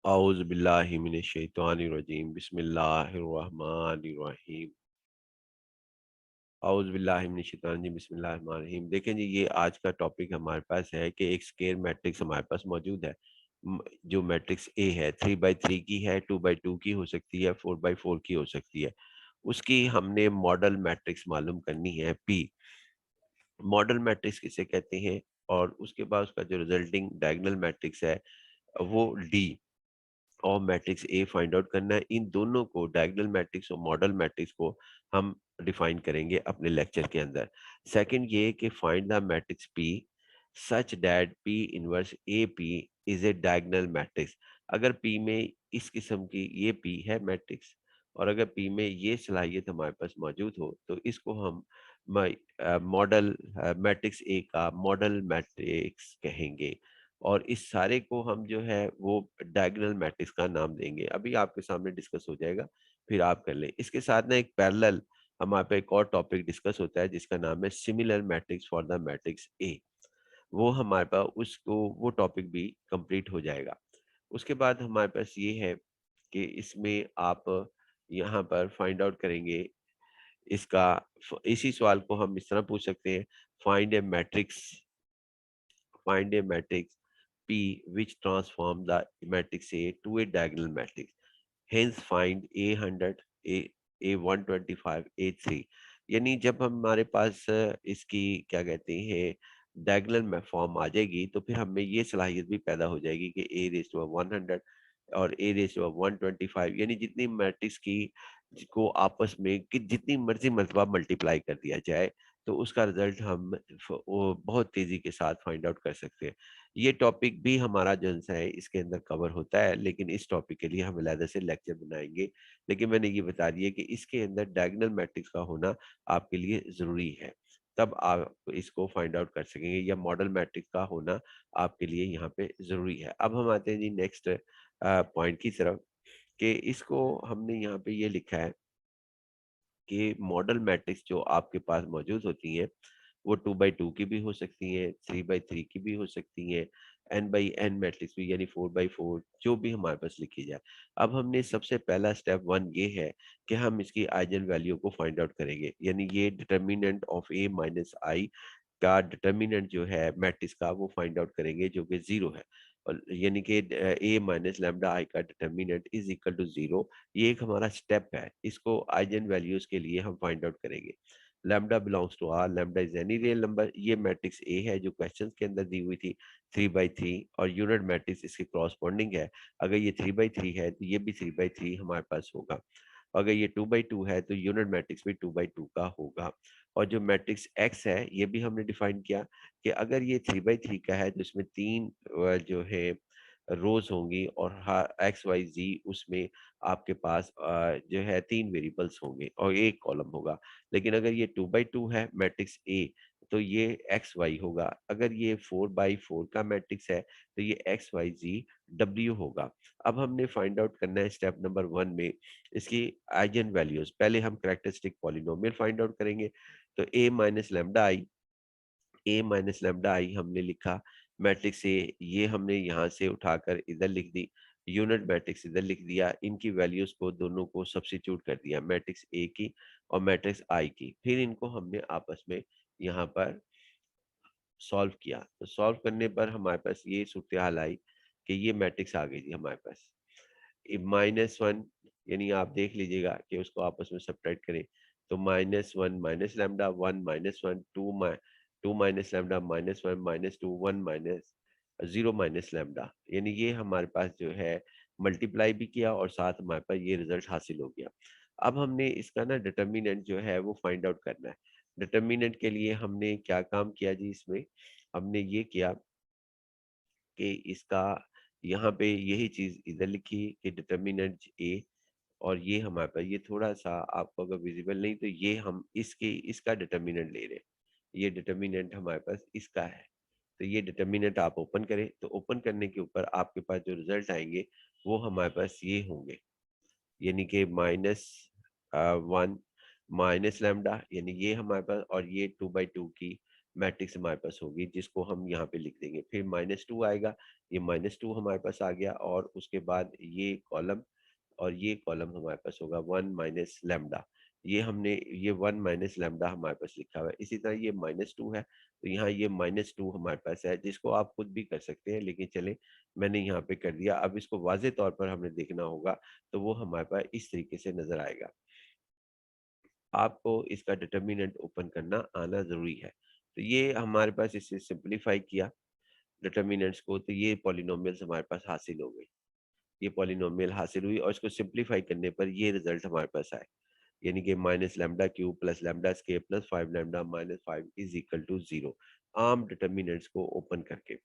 औज़ु बिल्लाहि मिनश शैतानिर रजीम बिस्मिल्लाहिर रहमानिर रहीम औज़ु बिल्लाहि मिनश शैतानिर रजीम बिस्मिल्लाहिर रहमानिर रहीम। देखें जी, ये आज का टॉपिक हमारे पास है कि एक स्केयर मैट्रिक्स हमारे पास मौजूद है। जो मैट्रिक्स ए है 3 बाई 3 की है, 2 बाई 2 की हो सकती है, 4 बाई 4 की हो सकती है। उसकी हमने मॉडल मैट्रिक्स मालूम करनी है पी। मॉडल मैट्रिक्स किसे कहते हैं और उसके बाद उसका जो रिजल्टिंग डायगोनल मैट्रिक्स है वो डी और मैट्रिक्स ए फाइंड आउट करना है। इन दोनों को डायगोनल मैट्रिक्स और मॉडल मैट्रिक्स को हम डिफाइन करेंगे अपने लेक्चर के अंदर। सेकंड ये कि find the matrix P such that P inverse A P is a diagonal matrix. अगर पी में इस किस्म की ये पी है मैट्रिक्स और अगर पी में ये सलाहियत हमारे पास मौजूद हो तो इसको हम मॉडल मैट्रिक्स ए का मॉडल मैट्रिक्स कहेंगे और इस सारे को हम जो है वो डायगोनल मैट्रिक्स का नाम देंगे। अभी आपके सामने डिस्कस हो जाएगा, फिर आप कर लें। इसके साथ ना एक पैरेलल हमारे पे एक और टॉपिक डिस्कस होता है जिसका नाम है similar matrix for the matrix A. वो हमारे पास उसको वो टॉपिक भी कंप्लीट हो जाएगा। उसके बाद हमारे पास ये है कि इसमें आप यहाँ पर फाइंड आउट करेंगे इसका इसी सवाल को हम इस तरह पूछ सकते हैं, find a matrix P which transform the matrix A to a diagonal matrix. Hence find A100, A125, A3। यानी जब हमारे पास इसकी क्या कहते हैं डायगोनल में फॉर्म आ जाएगी तो फिर हमें ये सलाहियत भी पैदा हो जाएगी कि ए रेस टू 100 और ए रेस टू 125 यानी जितनी मैट्रिक्स की को आपस में कि जितनी मर्जी मर्तबा मल्टीप्लाई कर दिया जाए तो उसका रिजल्ट हम वो बहुत तेजी के साथ फाइंड आउट कर सकते हैं। ये टॉपिक भी हमारा जो है इसके अंदर कवर होता है, लेकिन इस टॉपिक के लिए हम अलग से लेक्चर बनाएंगे। लेकिन मैंने ये बता दिया कि इसके अंदर डायगोनल मैट्रिक्स का होना आपके लिए जरूरी है, तब आप इसको फाइंड आउट कर सकेंगे या मॉडल मैट्रिक्स का होना आपके लिए यहाँ पे जरूरी है। अब हम आते हैं जी नेक्स्ट पॉइंट की तरफ कि इसको हमने यहाँ पे ये लिखा है कि मॉडल मैट्रिक्स जो आपके पास मौजूद होती हैं वो 2 बाई 2 की भी हो सकती हैं, 3 बाई 3 की भी हो सकती हैं, n बाई n मैट्रिक्स भी यानी 4 बाई 4 जो भी हमारे पास लिखी जाए। अब हमने सबसे पहला स्टेप वन ये है कि हम इसकी आइजन वैल्यू को फाइंड आउट करेंगे, यानी ये डिटर्मिनेंट ऑफ a माइनस आई का डिटर्मिनेंट जो है मैट्रिक्स का वो फाइंड आउट करेंगे जो कि 0 है। और यानी कि a माइनस लैम्डा आई का डिटर्मिनेंट इज इक्वल टू 0। ये एक हमारा स्टेप है, इसको आइजन वैल्यूज के लिए हम फाइंड आउट करेंगे। Lambda belongs to R, lambda is any real number. ये मैट्रिक्स ए है जो क्वेश्चन के अंदर दी हुई थी 3 बाई 3 और यूनिट मैट्रिक्स इसकी क्रॉसपॉन्डिंग है। अगर ये 3 बाई 3 है तो ये भी 3 बाई 3 हमारे पास होगा। अगर ये 2 बाई 2 है तो यूनिट मैट्रिक्स भी 2 बाई 2 का होगा। और जो मैट्रिक्स एक्स है ये भी हमने डिफाइन किया कि अगर ये 3 बाई 3 का है तो इसमें तीन जो है रोज होंगी और एक्स वाई जी उसमें आपके पास जो है तीन वेरिएबल्स होंगे और एक कॉलम होगा। लेकिन अगर ये 2 बाई 2 है मैट्रिक्स ए तो ये एक्स वाई होगा। अगर ये 4 बाई 4 का मैट्रिक्स है तो ये एक्स वाई जी डब्ल्यू होगा। अब हमने फाइंड आउट करना है स्टेप नंबर वन में इसकी आइजन वैल्यूज। पहले हम कैरेक्टरिस्टिक पॉलिनोमियल फाइंड आउट करेंगे। तो ए माइनस लेमडा आई हमने लिखा, मैट्रिक्स ए ये हमने यहाँ से उठाकर इधर लिख दी, यूनिट मैट्रिक्स इधर लिख दिया, इनकी वैल्यूज को दोनों को सब्स्टिट्यूट कर दिया, मैट्रिक्स ए की और मैट्रिक्स आई की। फिर इनको हमने आपस में यहाँ पर सॉल्व किया। तो सॉल्व करने पर हमारे पास ये सूरत हाल आई कि ये मैट्रिक्स आ गई थी हमारे पास -1, यानी आप देख लीजिएगा कि उसको आपस में सब्ट्रैक्ट करें तो -1 minus lambda 1 -1 2 minus lambda -1 -2 1 minus 0 minus lambda, यानी ये हमारे पास जो है मल्टीप्लाई भी किया और साथ हमारे पास ये रिजल्ट हासिल हो गया। अब हमने इसका ना डिटर्मिनेंट जो है वो फाइंड आउट करना है। डिटर्मिनेंट के लिए हमने क्या काम किया जी, इसमें हमने ये किया कि इसका यहाँ पे यही चीज इधर लिखी कि डिटर्मिनेंट ए और ये हमारे पास ये थोड़ा सा आपको अगर विजिबल नहीं तो ये हम इसका डिटर्मिनेंट ले रहे हैं। ये डिटर्मिनेंट हमारे पास इसका है। तो ये डिटर्मिनेंट आप ओपन करें तो ओपन करने के ऊपर आपके पास जो रिजल्ट आएंगे वो हमारे पास ये होंगे, यानी कि -1 माइनस लैम्डा, यानी ये हमारे पास और ये 2 बाई 2 की मैट्रिक्स हमारे पास होगी, जिसको हम यहाँ पे लिख देंगे। फिर -2 आएगा, ये -2 हमारे पास आ गया, और उसके बाद ये कॉलम और ये कॉलम हमारे पास होगा 1 माइनस लैम्डा। ये हमने ये 1 माइनस लैम्डा हमारे पास लिखा हुआ है। इसी तरह ये -2 है, तो यहाँ ये -2 हमारे पास है, जिसको आप खुद भी कर सकते हैं, लेकिन चले मैंने यहाँ पे कर दिया। अब इसको वाज़े तौर पर हमने देखना होगा, तो वो हमारे पास इस तरीके से नजर आएगा। आपको इसका डिटर्मिनेंट ओपन करना आना ज़रूरी है। तो ये हमारे पास इसे सिंप्लीफाई किया डिटर्मिनेंट्स को, तो ये पॉलिनोमियल्स हमारे पास हासिल हो गई। ये पॉलिनोमियल हासिल हुई और इसको सिंप्लीफाई करने पर ये रिजल्ट हमारे पास आए, यानी कि minus lambda cube plus lambda square plus 5 lambda minus 5 is equal to 0, आम डिटर्मिनेंट्स को ओपन करके।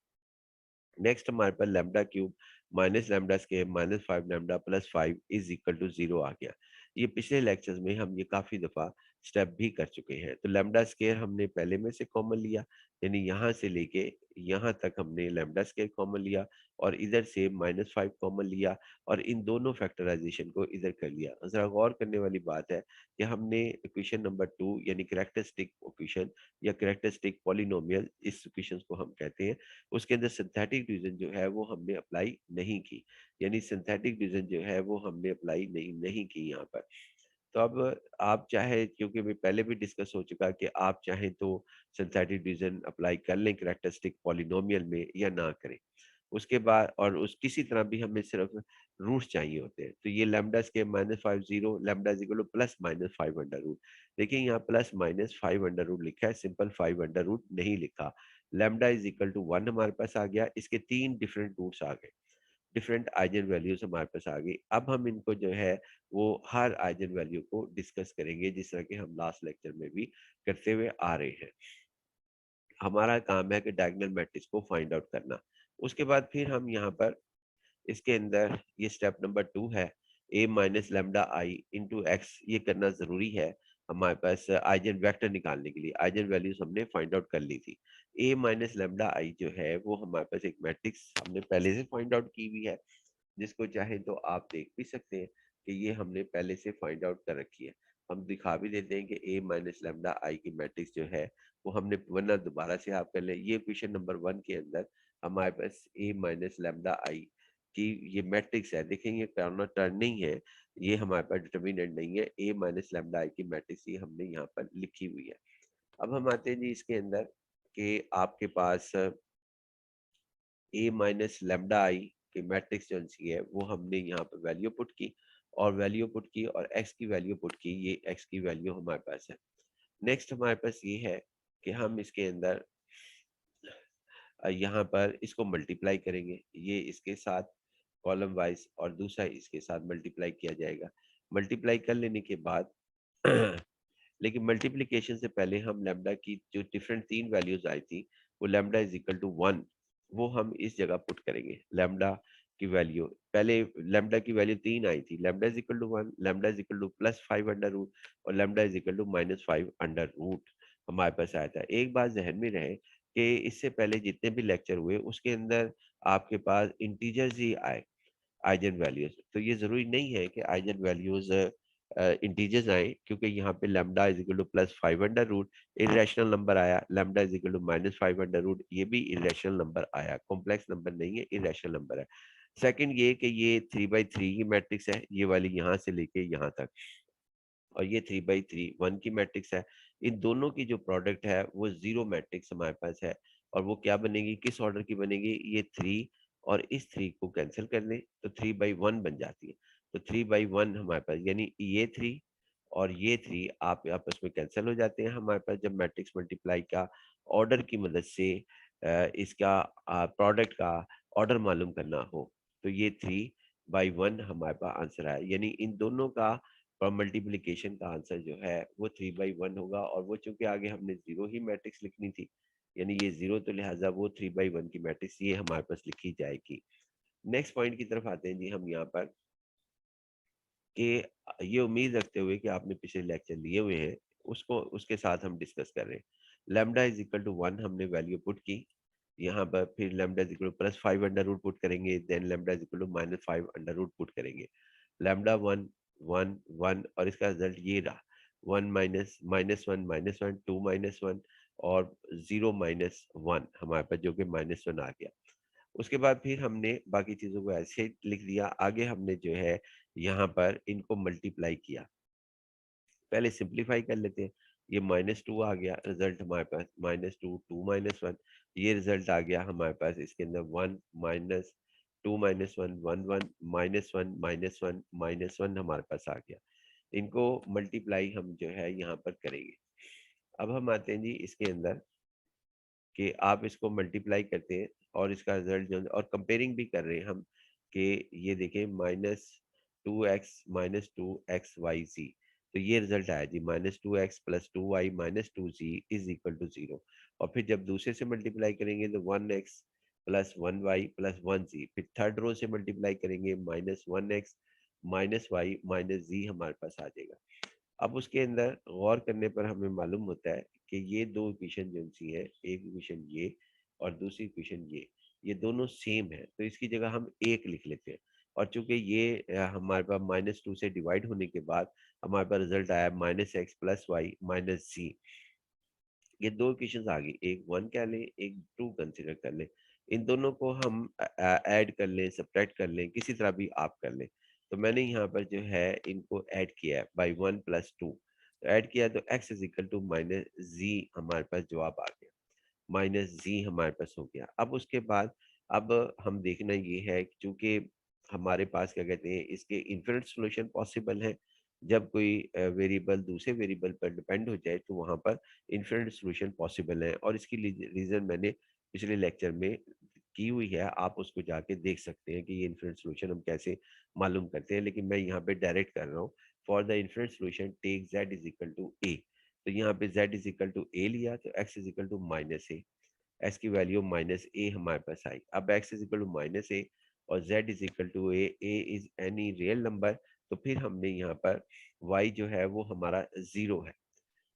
नेक्स्ट हमारे पास lambda cube minus lambda square minus 5 lambda plus 5 is equal to 0 आ गया। ये पिछले लेक्चर्स में हम ये काफी दफा स्टेप भी कर चुके हैं। तो लैम्डा स्क्वायर हमने पहले में से कॉमन लिया, यानी यहाँ से लेके यहाँ तक हमने लैम्डा स्क्वायर कॉमन लिया, और इधर से -5 कॉमन लिया, और इन दोनों फैक्टराइजेशन को इधर कर लिया। जरा गौर करने वाली बात है कि हमने इक्वेशन नंबर 2 यानी कैरेक्टरिस्टिक इक्वेशन या कैरेक्टरिस्टिक पॉलिनोमियल, इस इक्वेशन को हम कहते हैं, उसके अंदर सिंथेटिक डिवीजन जो है वो हमने अप्लाई नहीं की, यानी सिंथेटिक डिवीजन जो है वो हमने अप्लाई नहीं की यहाँ पर। तो अब आप चाहे, क्योंकि मैं पहले भी डिस्कस हो चुका कि आप चाहें तो सिंथेटिक डिवीजन अप्लाई कर लें कैरेक्टरिस्टिक पॉलिनोमियल में या ना करें। उसके बाद और उस किसी तरह भी हमें सिर्फ रूट्स चाहिए होते हैं। तो ये लैम्डा के -5 0 lambda is equal to plus minus 5 under root. देखिए यहाँ प्लस माइनस 5 अंडर रूट लिखा है, सिंपल 5 अंडर रूट नहीं लिखा। लैम्डा इज इक्वल टू 1 हमारे पास आ गया, इसके 3 डिफरेंट रूट्स आ गए, डिफरेंट आइजन वैल्यूज हमारे पास आ गई। अब हम इनको जो है वो हर आइजन वैल्यू को डिस्कस करेंगे, जिस तरह के हम लास्ट लेक्चर में भी करते हुए आ रहे हैं। हमारा काम है कि डायगोनल मैट्रिक्स को फाइंड आउट करना। उसके बाद फिर हम यहाँ पर इसके अंदर ये स्टेप नंबर 2 है, a minus lambda I into x, ये करना जरूरी है हमारे पास आइजन वेक्टर निकालने के लिए। आइजन वैल्यूज हमने फाइंड आउट कर ली थी। a माइनस लेमडा आई जो है वो हमारे पास एक मैट्रिक्स हमने पहले से फाइंड आउट की हुई है, जिसको चाहे तो आप देख भी सकते हैं कि ये हमने पहले से फाइंड आउट कर रखी है। हम दिखा भी देते हैं कि a माइनस लेमडा आई की मैट्रिक्स जो है वो हमने, वरना दोबारा से आप कर लें। ये क्वेश्चन नंबर 1 के अंदर हमारे पास a माइनस लेमडा आई कि ये मैट्रिक्स है। देखें ये कॉर्नर टर्निंग है, ये हमारे पास डिटर्मिनेंट नहीं है। a माइनस लेमडा आई की मैट्रिक्स ये हमने यहाँ पर लिखी हुई है। अब हम आते हैं जी इसके अंदर कि आपके पास a माइनस लेमडा आई की मैट्रिक्स जो सी है वो हमने यहाँ पर वैल्यू पुट की, और वैल्यू पुट की और x की वैल्यू पुट की, ये x की वैल्यू हमारे पास है। नेक्स्ट हमारे पास ये है कि हम इसके अंदर यहाँ पर इसको मल्टीप्लाई करेंगे, ये इसके साथ कॉलम वाइज और दूसरा इसके साथ मल्टीप्लाई किया जाएगा। मल्टीप्लाई कर लेने के बाद लेकिन मल्टीप्लिकेशन से पहले हम लैम्डा की जो डिफरेंट 3 वैल्यूज आई थी, वो लैम्डा इज इक्वल टू 1, वो हम इस जगह पुट करेंगे। लैम्डा की वैल्यू पहले, लैम्डा की वैल्यू 3 आई थी, lambda is equal to 1, lambda is equal to plus 5 under root, और lambda is equal to minus 5 under root हमारे पास आया था। एक बात जहन में रहे कि इससे पहले जितने भी लेक्चर हुए उसके अंदर आपके पास इंटीजर्स ही आए, आइजन वैल्यूज। तो ये जरूरी नहीं है कि आइजन वैल्यूज इंटीजर्स आए, क्योंकि यहाँ पे lambda is equal to plus 5 under root irrational number आया, lambda is equal to minus 5 under root ये भी इरेशनल नंबर आया, कॉम्प्लेक्स नंबर नहीं है, इरेशनल नंबर है। सेकंड ये कि ये 3/3 की मैट्रिक्स है, ये वाली यहाँ से लेके यहाँ तक, और ये 3/3 1 की मैट्रिक्स है। इन दोनों की जो प्रोडक्ट है वो जीरो मैट्रिक्स हमारे पास है, और वो क्या बनेगी, किस ऑर्डर की बनेगी, ये 3 और इस 3 को कैंसिल कर दें तो 3/1 बन जाती है। तो 3/1 हमारे पास, यानी ये 3 और ये 3 आप आपस में कैंसिल हो जाते हैं हमारे पास, जब मैट्रिक्स मल्टीप्लाई का ऑर्डर की मदद से इसका प्रोडक्ट का ऑर्डर मालूम करना हो, तो ये 3/1 हमारे पास आंसर आया। यानी इन दोनों का और मल्टीप्लिकेशन का आंसर जो है वो 3/1 होगा, और वो चूंकि आगे हमने जीरो ही मैट्रिक्स लिखनी थी, यानी ये जीरो, तो लिहाजा वो 3/1 की मैट्रिक्स ये हमारे पास लिखी जाएगी। नेक्स्ट पॉइंट की तरफ आते हैं जी हम यहाँ पर, कि ये उम्मीद रखते हुए कि आपने पिछले लेक्चर लिए हुए हैं, उसको उसके साथ हम डिस्कस कर रहे हैं। लैम्डा इज इक्वल टू 1 हमने वैल्यू पुट की यहाँ पर, फिर lambda is equal to plus 5 under root put करेंगे, then lambda is equal to minus 5 under root put करेंगे। लैम्डा 1 1 1 और इसका रिजल्ट ये रहा, 1 माइनस माइनस 1 माइनस 1 2 माइनस 1, और 0 - 1 हमारे पास जो कि -1 आ गया। उसके बाद फिर हमने बाकी चीजों को ऐसे लिख दिया। आगे हमने जो है यहाँ पर इनको मल्टीप्लाई किया। पहले सिंप्लीफाई कर लेते हैं। ये -2 आ गया रिजल्ट हमारे पास, -2 2 - 1, ये रिजल्ट आ गया हमारे पास इसके अंदर 1 -2 - 1 1 1 -1 -1 -1 हमारे पास आ गया। इनको मल्टीप्लाई हम जो है यहाँ पर करेंगे। अब हम आते हैं जी इसके अंदर कि आप इसको मल्टीप्लाई करते हैं और इसका रिजल्ट जो और कंपेयरिंग भी कर रहे हैं हम कि ये देखें -2x - 2xyz, तो ये रिजल्ट आया जी -2x + 2y - 2z is equal to 0। और फिर जब दूसरे से मल्टीप्लाई करेंगे तो 1x + 1y + 1z, फिर थर्ड रो से मल्टीप्लाई करेंगे -1x -y - z हमारे पास आ जाएगा। अब उसके अंदर गौर करने पर हमें मालूम होता है कि ये दो इक्वेशन जो सी है, एक इक्वेशन ये और दूसरी इक्वेशन ये दोनों सेम है, तो इसकी जगह हम एक लिख लेते हैं। और चूंकि ये हमारे पास -2 से डिवाइड होने के बाद हमारे पास रिजल्ट आया -x + y - z। ये दो इक्वेशन आ गई, एक 1 कह लें, एक 2 कंसिडर कर लें। इन दोनों को हम ऐड कर लें, सब्ट्रैक्ट कर लें, किसी तरह भी आप कर लें। तो मैंने यहाँ पर जो है इनको ऐड किया है बाई 1 + 2। तो ऐड किया तो x is equal to -z हमारे पास जवाब आ गया, -z हमारे पास हो गया। अब उसके बाद अब हम देखना ये है कि चूंकि हमारे पास क्या कहते हैं इसके इन्फिनिट सॉल्यूशन पॉसिबल है। जब कोई वेरिएबल दूसरे वेरिएबल पर डिपेंड हो जाए तो वहां पर इन्फिनिट सॉल्यूशन पॉसिबल है, और इसकी रीजन मैंने पिछले लेक्चर में की हुई है। आप उसको जाके देख सकते हैं कि ये इन्फिनिट सॉल्यूशन हम कैसे मालूम करते हैं, लेकिन मैं यहाँ पे डायरेक्ट कर रहा हूँ। For the infinite solution take z is equal to a। तो यहाँ पे z is equal to a लिया तो x is equal to -a, x की वैल्यू -a हमारे पास आई। अब x is equal to -a और z is equal to a is any real number, तो फिर हमने यहाँ पर y जो है वो हमारा 0 है।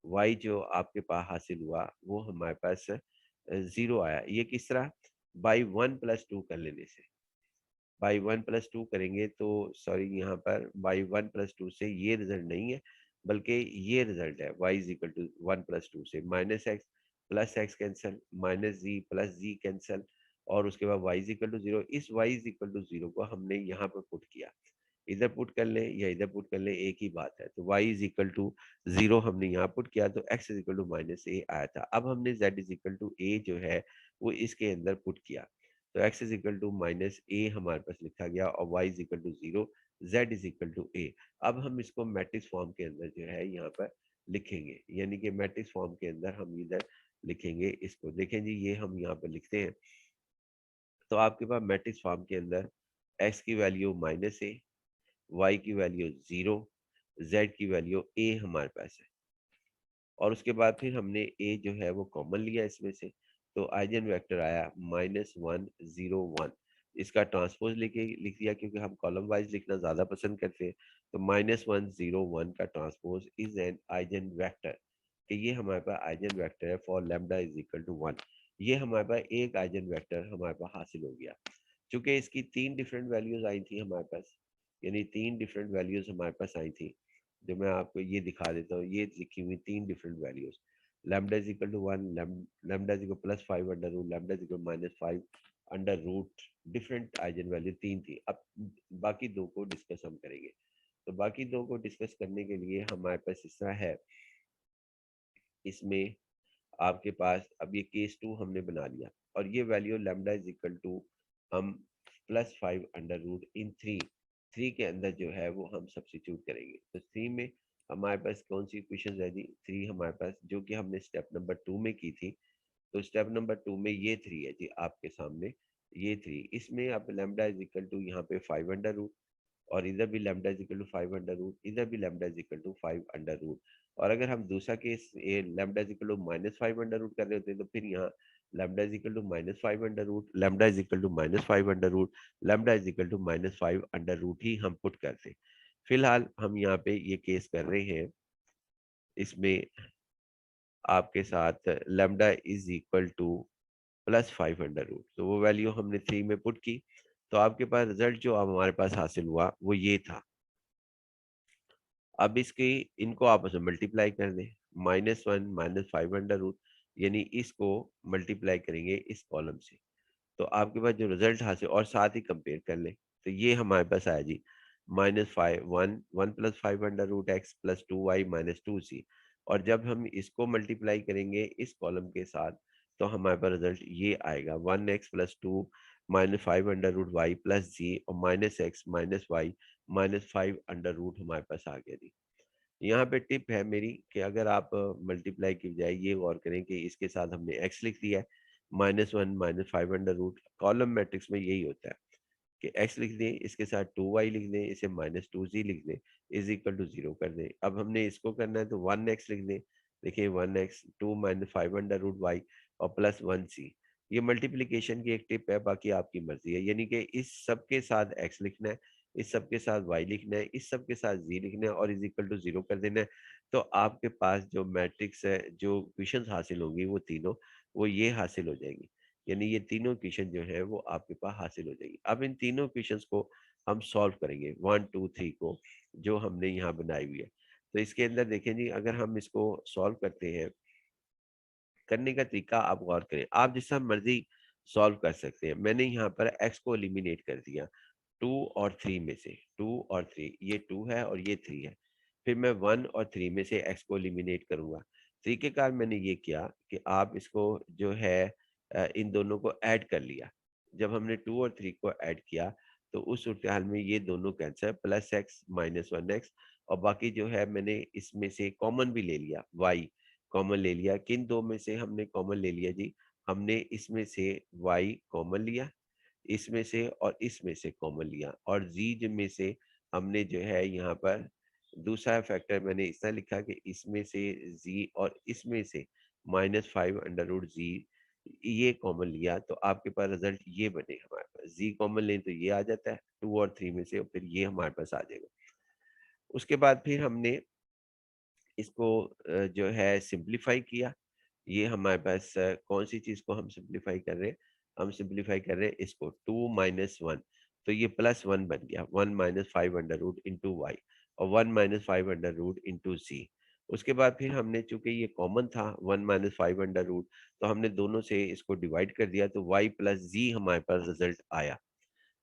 y जो आपके पास हासिल हुआ वो हमारे पास 0 आया। ये किस तरह? बाई 1 + 2 कर लेने से। बाई 1 + 2 करेंगे तो सॉरी, यहाँ पर बाई 1 + 2 से ये रिजल्ट नहीं है, बल्कि ये रिजल्ट है y इज इक्वल टू 1 + 2 से -x + x cancel, -z + z cancel, और उसके बाद y इज इक्वल टू 0। इस y इज इक्वल टू 0 को हमने यहाँ पर पुट किया। इधर पुट कर लें या इधर पुट कर लें, एक ही बात है। तो y इज इक्वल टू 0 हमने यहाँ पुट किया तो x is equal to -a आया था। अब हमने z is equal to a जो है वो इसके अंदर पुट किया, तो x is equal to -a हमारे पास लिखा गया और y is equal to 0, z is equal to a। अब हम इसको मैट्रिक्स फॉर्म के अंदर जो है यहाँ पर लिखेंगे, यानी कि मैट्रिक्स फॉर्म के अंदर हम इधर लिखेंगे इसको। देखें जी, ये हम यहाँ पर लिखते हैं। तो आपके पास मैट्रिक्स फॉर्म के अंदर x की वैल्यू -a, y की वैल्यू 0, z की वैल्यू a हमारे पास है। और उसके बाद फिर हमने a जो है वो कॉमन लिया इसमें से, तो आइजन वेक्टर आया -1 0 1। इसका ट्रांसपोज लेके लिख दिया क्योंकि हम कॉलम वाइज लिखना ज़्यादा पसंद करते हैं। तो -1 0 1 का transpose is an eigen vector, कि ये हमारे पास आइजन वेक्टर है for lambda is equal to 1। ये हमारे पास एक आइजन वेक्टर हमारे पास हासिल हो गया। चूंकि इसकी 3 डिफरेंट वैल्यूज आई थी हमारे पास, यानी 3 डिफरेंट वैल्यूज हमारे पास आई थी, जो मैं आपको ये दिखा देता हूँ। ये लिखी हुई 3 different values, lambda is equal to 1, lambda is equal +5 under root, lambda is equal -5 under root. Different eigen value 3 थी। अब बाकी दो को डिस्कस हम करेंगे। तो बाकी दो को डिस्कस करने के लिए हमारे पास इस तरह है, इसमें आपके पास अब ये केस 2 हमने बना लिया, और ये value lambda is equal to हम +5 अंडर रूट इन 3 के अंदर जो है वो हम सब्स्टिट्यूट करेंगे। तो 3 में हमारे पास कौन सी इक्वेशन है जी? 3 हमारे पास जो कि हमने स्टेप नंबर 2 में की थी। तो स्टेप नंबर 2 में ये 3 है जी आपके सामने, ये 3। इसमें अब लैम्डा इज इक्वल टू यहाँ पे 5 अंडर रूट, और इधर भी lambda is equal to 5 under root, इधर भी lambda is equal to 5 under root. और अगर हम दूसरा केस ये lambda is equal to -5 under root कर रहे होते हैं तो फिर यहाँ lambda is equal to -5 under root, lambda is equal to -5 under root, lambda is equal to -5 under root ही हम पुट करते। फिलहाल हम यहाँ पे ये केस कर रहे हैं, इसमें आपके साथ lambda is equal to +5 under root, तो वो वैल्यू हमने 3 में पुट की। तो आपके पास रिजल्ट जो अब हमारे पास हासिल हुआ वो ये था। अब इसकी इनको आपस में मल्टीप्लाई कर दें, -1 -5 अंडर रूट, यानी इसको मल्टीप्लाई करेंगे इस कॉलम से, तो आपके पास जो रिजल्ट हासिल, और साथ ही कंपेयर कर लें, तो ये हमारे पास आया जी -1 plus 5 under root x plus 2y minus 2c। और जब हम इसको मल्टीप्लाई करेंगे इस कॉलम के साथ, तो हमारे पास रिजल्ट ये आएगा 1x plus 2 minus 5 under root y plus z, और -x minus y minus 5 under root हमारे पास आ गया जी। यहाँ पे टिप है मेरी कि अगर आप मल्टीप्लाई की बजाय ये गौर करें कि इसके साथ हमने x लिख दिया है, -1 minus 5 under root, column matrix में यही होता है कि x लिख दें, इसके साथ 2y लिख दें, इसे -2z लिख दें, इज इक्वल टू 0 कर दें। अब हमने इसको करना है तो 1x लिख दें, देखिए 1x 2 minus 5 under root y और प्लस 1c। ये मल्टीप्लीकेशन की एक टिप है, बाकी आपकी मर्जी है, यानी कि इस सब के साथ x लिखना है, इस सब के साथ y लिखना है, इस सब के साथ z लिखना है और इज इक्वल टू 0 कर देना है। तो आपके पास जो मैट्रिक्स है, जो क्वेश्चन हासिल होंगी वो तीनों, वो ये हासिल हो जाएंगी। यानी ये तीनों क्वेश्चन जो है वो आपके पास हासिल हो जाएगी। अब इन तीनों क्वेश्चंस को हम सॉल्व करेंगे 1 2 3 को, जो हमने यहाँ बनाई हुई है। तो इसके अंदर देखें जी, अगर हम इसको सॉल्व करते हैं, करने का तरीका आप गौर करें, आप जिस तरह मर्जी सॉल्व कर सकते हैं। मैंने यहाँ पर एक्स को एलिमिनेट कर दिया 2 और 3 में से, 2 और 3, ये 2 है और ये 3 है। फिर मैं 1 और 3 में से x को एलिमिनेट करूंगा। तरीकेकार मैंने ये किया कि आप इसको जो है इन दोनों को ऐड कर लिया। जब हमने 2 और 3 को ऐड किया, तो उस सूरत हाल में ये दोनों कैंसर, +x - 1x, और बाकी जो है मैंने इसमें से कॉमन भी ले लिया, y कॉमन ले लिया। किन दो में से हमने कॉमन ले लिया जी? हमने इसमें से y कॉमन लिया, इसमें से और इसमें से कॉमन लिया, और जी में से हमने जो है यहाँ पर दूसरा फैक्टर मैंने इस तरह लिखा कि इसमें से जी और इसमें से -5 अंडर रूट जी, ये कॉमन लिया, तो आपके पास रिजल्ट ये बने। हमारे पास जी कॉमन लें तो ये आ जाता है 2 और 3 में से, और फिर ये हमारे पास आ जाएगा। उसके बाद फिर हमने इसको जो है सिंप्लीफाई किया। ये हमारे पास कौन सी चीज को हम सिंप्लीफाई कर रहे हैं? हम सिंप्लीफाई कर रहे हैं इसको 2 - 1, तो ये +1 बन गया, 1 - 5 अंडर रूट इंटू वाई, और 1 - 5 अंडर रूट इंटू सी। उसके बाद फिर हमने, चूंकि ये कॉमन था 1 - 5 अंडर रूट, तो हमने दोनों से इसको डिवाइड कर दिया, तो y प्लस जी हमारे पास रिजल्ट आया।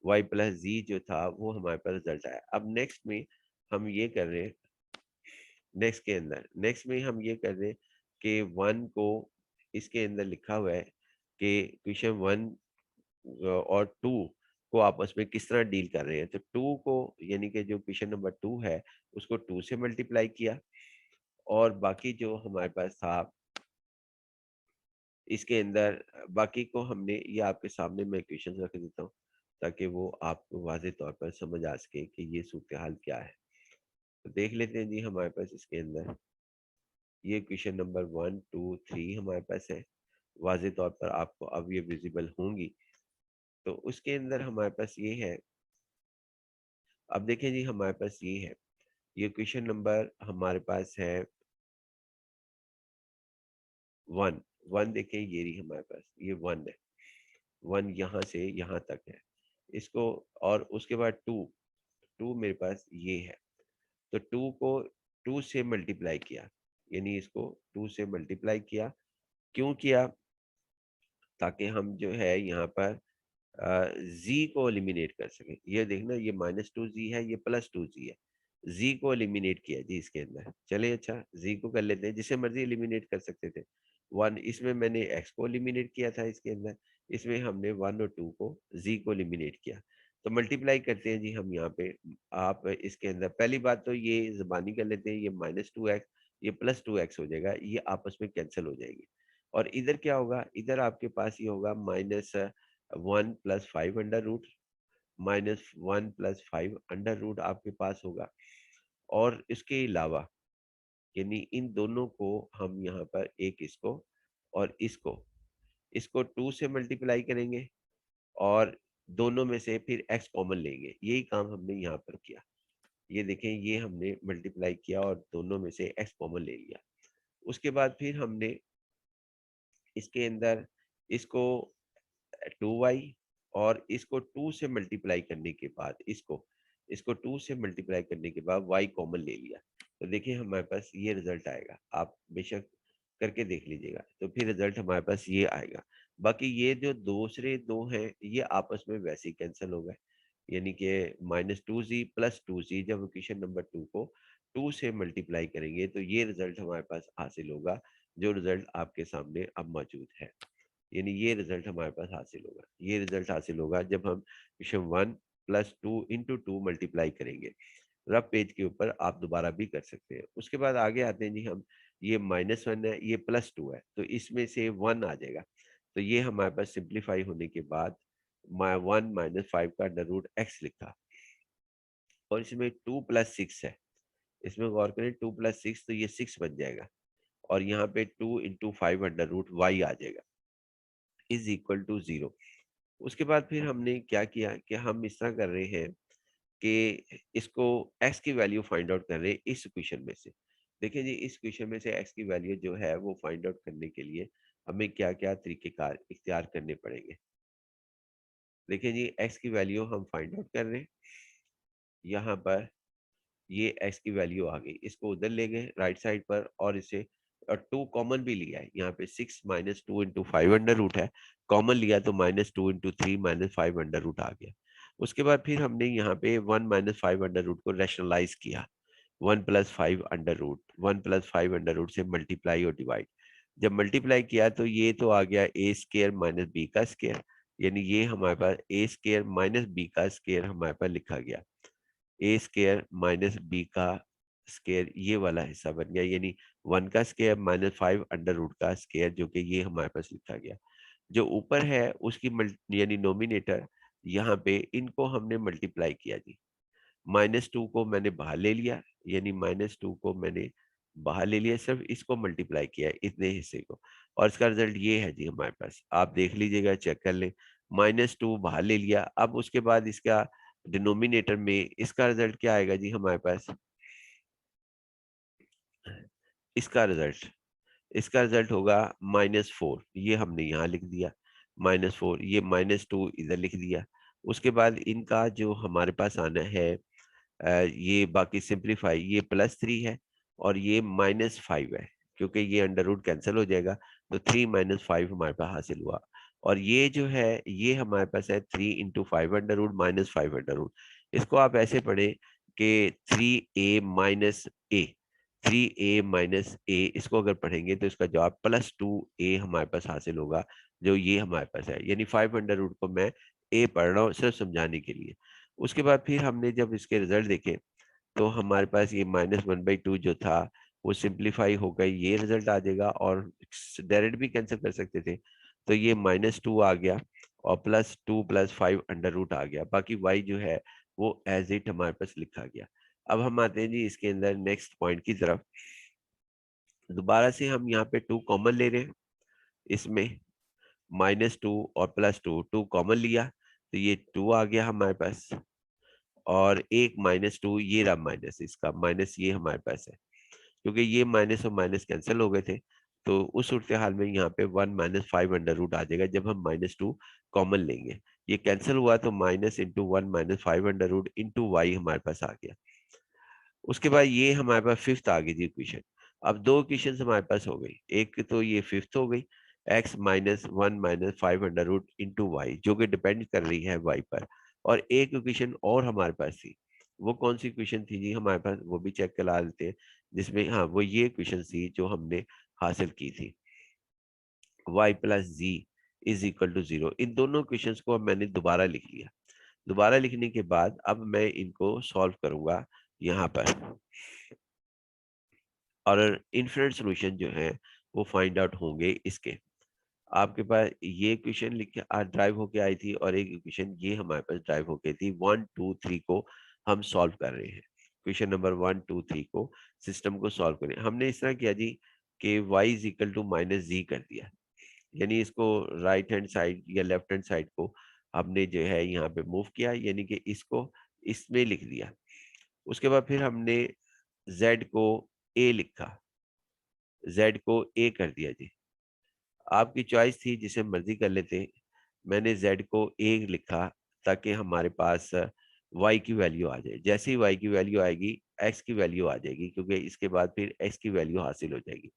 y प्लस जी जो था वो हमारे पास रिजल्ट आया। अब नेक्स्ट में हम ये कर रहे हैं, नेक्स्ट में हम ये कर रहे हैं कि 1 को, इसके अंदर लिखा हुआ है कि क्वेश्चन 1 और 2 को आपस में किस तरह डील कर रहे हैं। तो 2 को, यानी कि जो क्वेश्चन नंबर 2 है, उसको 2 से मल्टीप्लाई किया, और बाकी जो हमारे पास था इसके अंदर, बाकी को हमने, ये आपके सामने मैं क्वेश्चन रख देता हूँ ताकि वो आपको वाज़ेह तौर पर समझ आ सके कि ये सूरत हाल क्या है। तो देख लेते हैं जी, हमारे पास इसके अंदर ये क्वेश्चन नंबर 1 2 3 हमारे पास है, वाज़ेह तौर पर आपको अब ये विजिबल होंगी। तो उसके अंदर हमारे पास ये है। अब देखें जी, हमारे पास ये है, ये क्वेश्चन नंबर हमारे पास है 1। 1 देखें, ये रही हमारे पास, ये 1 है, 1 यहाँ से यहाँ तक है इसको। और उसके बाद 2, 2 मेरे पास ये है, तो 2 को 2 से मल्टीप्लाई किया, यानी इसको 2 से मल्टीप्लाई किया। क्यों किया? ताकि हम जो है यहाँ पर जी को एलिमिनेट कर सके। ये देखना, ये -2z है, ये +2z है। जी को एलिमिनेट किया जी इसके अंदर। चले, अच्छा जी को कर लेते हैं, जिसे मर्जी एलिमिनेट कर सकते थे। 1, इसमें मैंने x को एलिमिनेट किया था इसके अंदर, इसमें हमने 1 और 2 को, जी को एलिमिनेट किया। तो मल्टीप्लाई करते हैं जी हम यहाँ पे। आप इसके अंदर पहली बात तो ये ज़बानी कर लेते हैं, ये -2x, ये +2x हो जाएगा, ये आपस में कैंसिल हो जाएगी। और इधर क्या होगा? इधर आपके पास ये होगा -1 + 5 अंडर रूट, -1 + 5 अंडर रूट आपके पास होगा। और इसके अलावा, यानी इन दोनों को हम यहाँ पर, एक इसको और इसको, इसको 2 से मल्टीप्लाई करेंगे, और दोनों में से फिर x कॉमन लेंगे। यही काम हमने यहाँ पर किया। ये देखें, ये हमने मल्टीप्लाई किया और दोनों में से x कॉमन ले लिया। उसके बाद फिर हमने इसके अंदर इसको 2y, और इसको 2 से मल्टीप्लाई करने के बाद, इसको 2 से मल्टीप्लाई करने के बाद y कॉमन ले लिया। तो देखिए हमारे पास ये रिजल्ट आएगा। आप बेशक करके देख लीजिएगा, तो फिर रिजल्ट हमारे पास ये आएगा। बाकी ये जो दूसरे दो हैं ये आपस में वैसे ही कैंसिल हो गए, यानी कि -2z + 2z जब इक्वेशन नंबर 2 को 2 से मल्टीप्लाई करेंगे तो ये रिजल्ट हमारे पास हासिल होगा, जो रिजल्ट आपके सामने अब मौजूद है। यानी ये रिजल्ट हमारे पास हासिल होगा, ये रिजल्ट हासिल होगा जब हम इक्वेशन 1 + 2 × 2 मल्टीप्लाई करेंगे। रफ पेज के ऊपर आप दोबारा भी कर सकते हैं। उसके बाद आगे आते हैं जी हम, ये -1 है, ये +2 है, तो इसमें से 1 आ जाएगा। तो ये हमारे पास सिंप्लीफाई होने के बाद 1 - 5 का अंडर रूट x लिखा, और इसमें 2 + 6 है। इसमें गौर करें, 2 + 6 तो ये 6 बन जाएगा, और यहाँ पे 2 × 5 अंडर रूट y आ जाएगा, इज इक्वल टू 0। उसके बाद फिर हमने क्या किया कि हम इस तरह कर रहे हैं कि इसको x की वैल्यू फाइंड आउट कर रहे हैं इस इक्वेशन में से। देखिए जी, इस इक्वेशन में से x की वैल्यू जो है वो फाइंड आउट करने के लिए हमें क्या क्या तरीकेकार इख्तियार करने पड़ेंगे। देखिए जी, x की वैल्यू हम फाइंड आउट कर रहे हैं, यहाँ पर ये x की वैल्यू आ गई, इसको उधर ले गए राइट साइड पर, और इसे और 2 कॉमन भी लिया है, यहाँ पे 6 - 2 × 5 अंडर रूट है, कॉमन लिया तो -2 × 3 - 5 अंडर रूट आ गया। उसके बाद फिर हमने यहाँ पे 1 - 5 अंडर रूट को रैशनलाइज किया, 1 + 5 अंडर रूट, 1 + 5 अंडर रूट से मल्टीप्लाई और डिवाइड। जब मल्टीप्लाई किया तो ये तो आ गया a स्क्वायर - b का स्क्वायर, यानी ये हमारे पास a स्क्वायर - b का स्क्वायर हमारे पास लिखा गया, ए स्क्वायर माइनस बी का स्क्वायर ये वाला हिस्सा बन गया, यानी 1 का स्क्वायर -5 अंडर रूट का स्क्वायर, जो कि ये हमारे पास लिखा गया। जो ऊपर है उसकी यानी नोमिनेटर, यहाँ पे इनको हमने मल्टीप्लाई किया जी, -2 को मैंने बाहर ले लिया, यानी -2 को मैंने बाहर ले लिया, सिर्फ इसको मल्टीप्लाई किया है, इतने हिस्से को, और इसका रिजल्ट ये है जी हमारे पास, आप देख लीजिएगा, चेक कर लें। -2 बाहर ले लिया, अब उसके बाद इसका डिनोमिनेटर में इसका रिजल्ट क्या आएगा जी हमारे पास, इसका रिजल्ट इसका रिजल्ट होगा -4, ये हमने यहाँ लिख दिया, -4, ये -2 इधर लिख दिया। उसके बाद इनका जो हमारे पास आना है, ये बाकी सिंप्लीफाई, ये +3 है और ये -5 है, क्योंकि ये अंडर रूट कैंसिल हो जाएगा, तो 3 - 5 हमारे पास हासिल हुआ। और ये जो है ये हमारे पास है 3 × 5 अंडर रूट -5 अंडर रूट। इसको आप ऐसे पढ़ें कि 3a - a, 3a - a, इसको अगर पढ़ेंगे तो इसका जवाब +2a हमारे पास हासिल होगा, जो ये हमारे पास है, यानी 5 अंडर रूट को मैं a पढ़ रहा हूँ सिर्फ समझाने के लिए। उसके बाद फिर हमने जब इसके रिजल्ट देखे तो हमारे पास ये -1/2 जो था वो सिंप्लीफाई हो गई, ये रिजल्ट आ जाएगा, और डायरेक्ट भी कैंसिल कर सकते थे, तो ये -2 आ गया, और +2 + 5 अंडर रूट आ गया, बाकी y जो है वो एज इट हमारे पास लिखा गया। अब हम आते हैं जी इसके अंदर नेक्स्ट पॉइंट की तरफ। दोबारा से हम यहाँ पे 2 कॉमन ले रहे हैं, इसमें -2 और +2, 2 कॉमन लिया तो ये 2 आ गया हमारे पास, और एक -2 ये रहा माइनस, इसका माइनस ये हमारे पास है, क्योंकि ये माइनस और माइनस कैंसिल हो गए थे, तो उस सूरत हाल में यहाँ पे 1 - 5 अंडर रूट आ जाएगा जब हम -2 कॉमन लेंगे। ये कैंसिल हुआ तो -1 - 5 अंडर रूट इंटू वाई हमारे पास आ गया। उसके बाद ये हमारे पास फिफ्थ आ गई थी इक्वेशन। अब दो इक्वेशन हमारे पास हो गई, एक तो ये फिफ्थ हो गई, x - 1 - 5 under root into Y, जो कि डिपेंड कर रही है y पर, और एक इक्वेशन और हमारे पास थी, वो कौन सी इक्वेशन थी जी हमारे पास, वो भी चेक करा लेते हैं, जिसमें हाँ वो ये इक्वेशन थी जो हमने हासिल की थी, y + z is equal to 0। इन दोनों इक्वेशन को अब मैंने दोबारा लिख लिया। दोबारा लिखने के बाद अब मैं इनको सॉल्व करूंगा यहाँ पर, और इन्फिनिट सॉल्यूशन जो है वो फाइंड आउट होंगे इसके। आपके पास ये क्वेश्चन लिख के ड्राइव होके आई थी, और एक क्वेश्चन ये हमारे पास ड्राइव होके थी, 1 2 3 को हम सॉल्व कर रहे हैं। क्वेश्चन नंबर 1 2 3 को सिस्टम को सॉल्व करें, हमने इस तरह किया जी कि y is equal to -z कर दिया, यानी इसको राइट हैंड साइड या लेफ्ट हैंड साइड को हमने जो है यहाँ पे मूव किया, यानी कि इसको इसमें लिख दिया। उसके बाद फिर हमने z को a लिखा, z को a कर दिया जी, आपकी चॉइस थी जिसे मर्जी कर लेते। मैंने z को a लिखा ताकि हमारे पास y की वैल्यू आ जाए, जैसे ही y की वैल्यू आएगी x की वैल्यू आ जाएगी, क्योंकि इसके बाद फिर x की वैल्यू हासिल हो जाएगी।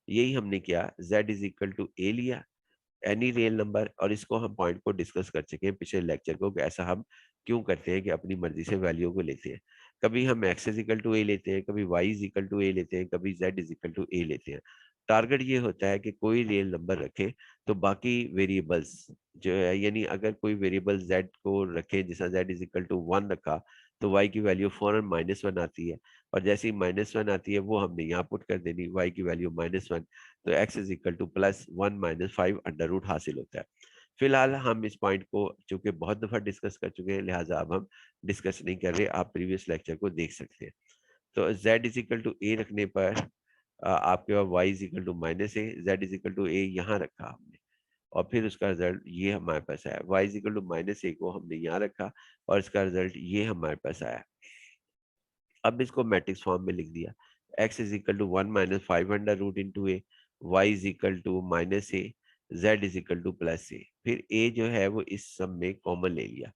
यही हमने किया, z इज इक्वल टू ए लिया, एनी रियल नंबर, और इसको हम पॉइंट को डिस्कस कर चुके हैं पिछले लेक्चर को कि ऐसा हम क्यों करते हैं कि अपनी मर्जी से वैल्यू को लेते हैं। कभी हम x इज इक्वल टू ए लेते हैं, कभी y इज इक्वल टू ए लेते हैं, कभी z इज इक्वल टू ए लेते हैं। टारगेट ये होता है कि कोई रियल नंबर रखे तो बाकी वेरिएबल्स जो है, यानी अगर कोई वेरिएबल z को रखे, जैसा z इज इक्वल टू 1 रखा तो y की वैल्यू फौरन -1 आती है, और जैसे ही -1 आती है वो हमने यहाँ पुट कर देनी, y की वैल्यू -1, तो x is equal to +1 - 5 under root हासिल होता है। फिलहाल हम इस पॉइंट को चूंकि बहुत दफा डिस्कस कर चुके हैं, लिहाजा अब हम डिस्कस नहीं कर रहे, आप प्रीवियस लेक्चर को देख सकते हैं। तो z is equal to a रखने पर आपके पास y is equal to -a, z is equal to a यहाँ रखा हमने, और फिर उसका रिजल्ट ये हमारे पास आया, y is equal to -a को हमने यहाँ रखा और इसका रिजल्ट ये हमारे पास आया। अब इसको मैट्रिक्स फॉर्म में लिख दिया, x is equal to 1 - 5 under root into a, y is equal to -a, z is equal to +a। फिर a जो है वो इस सब में कॉमन ले लिया,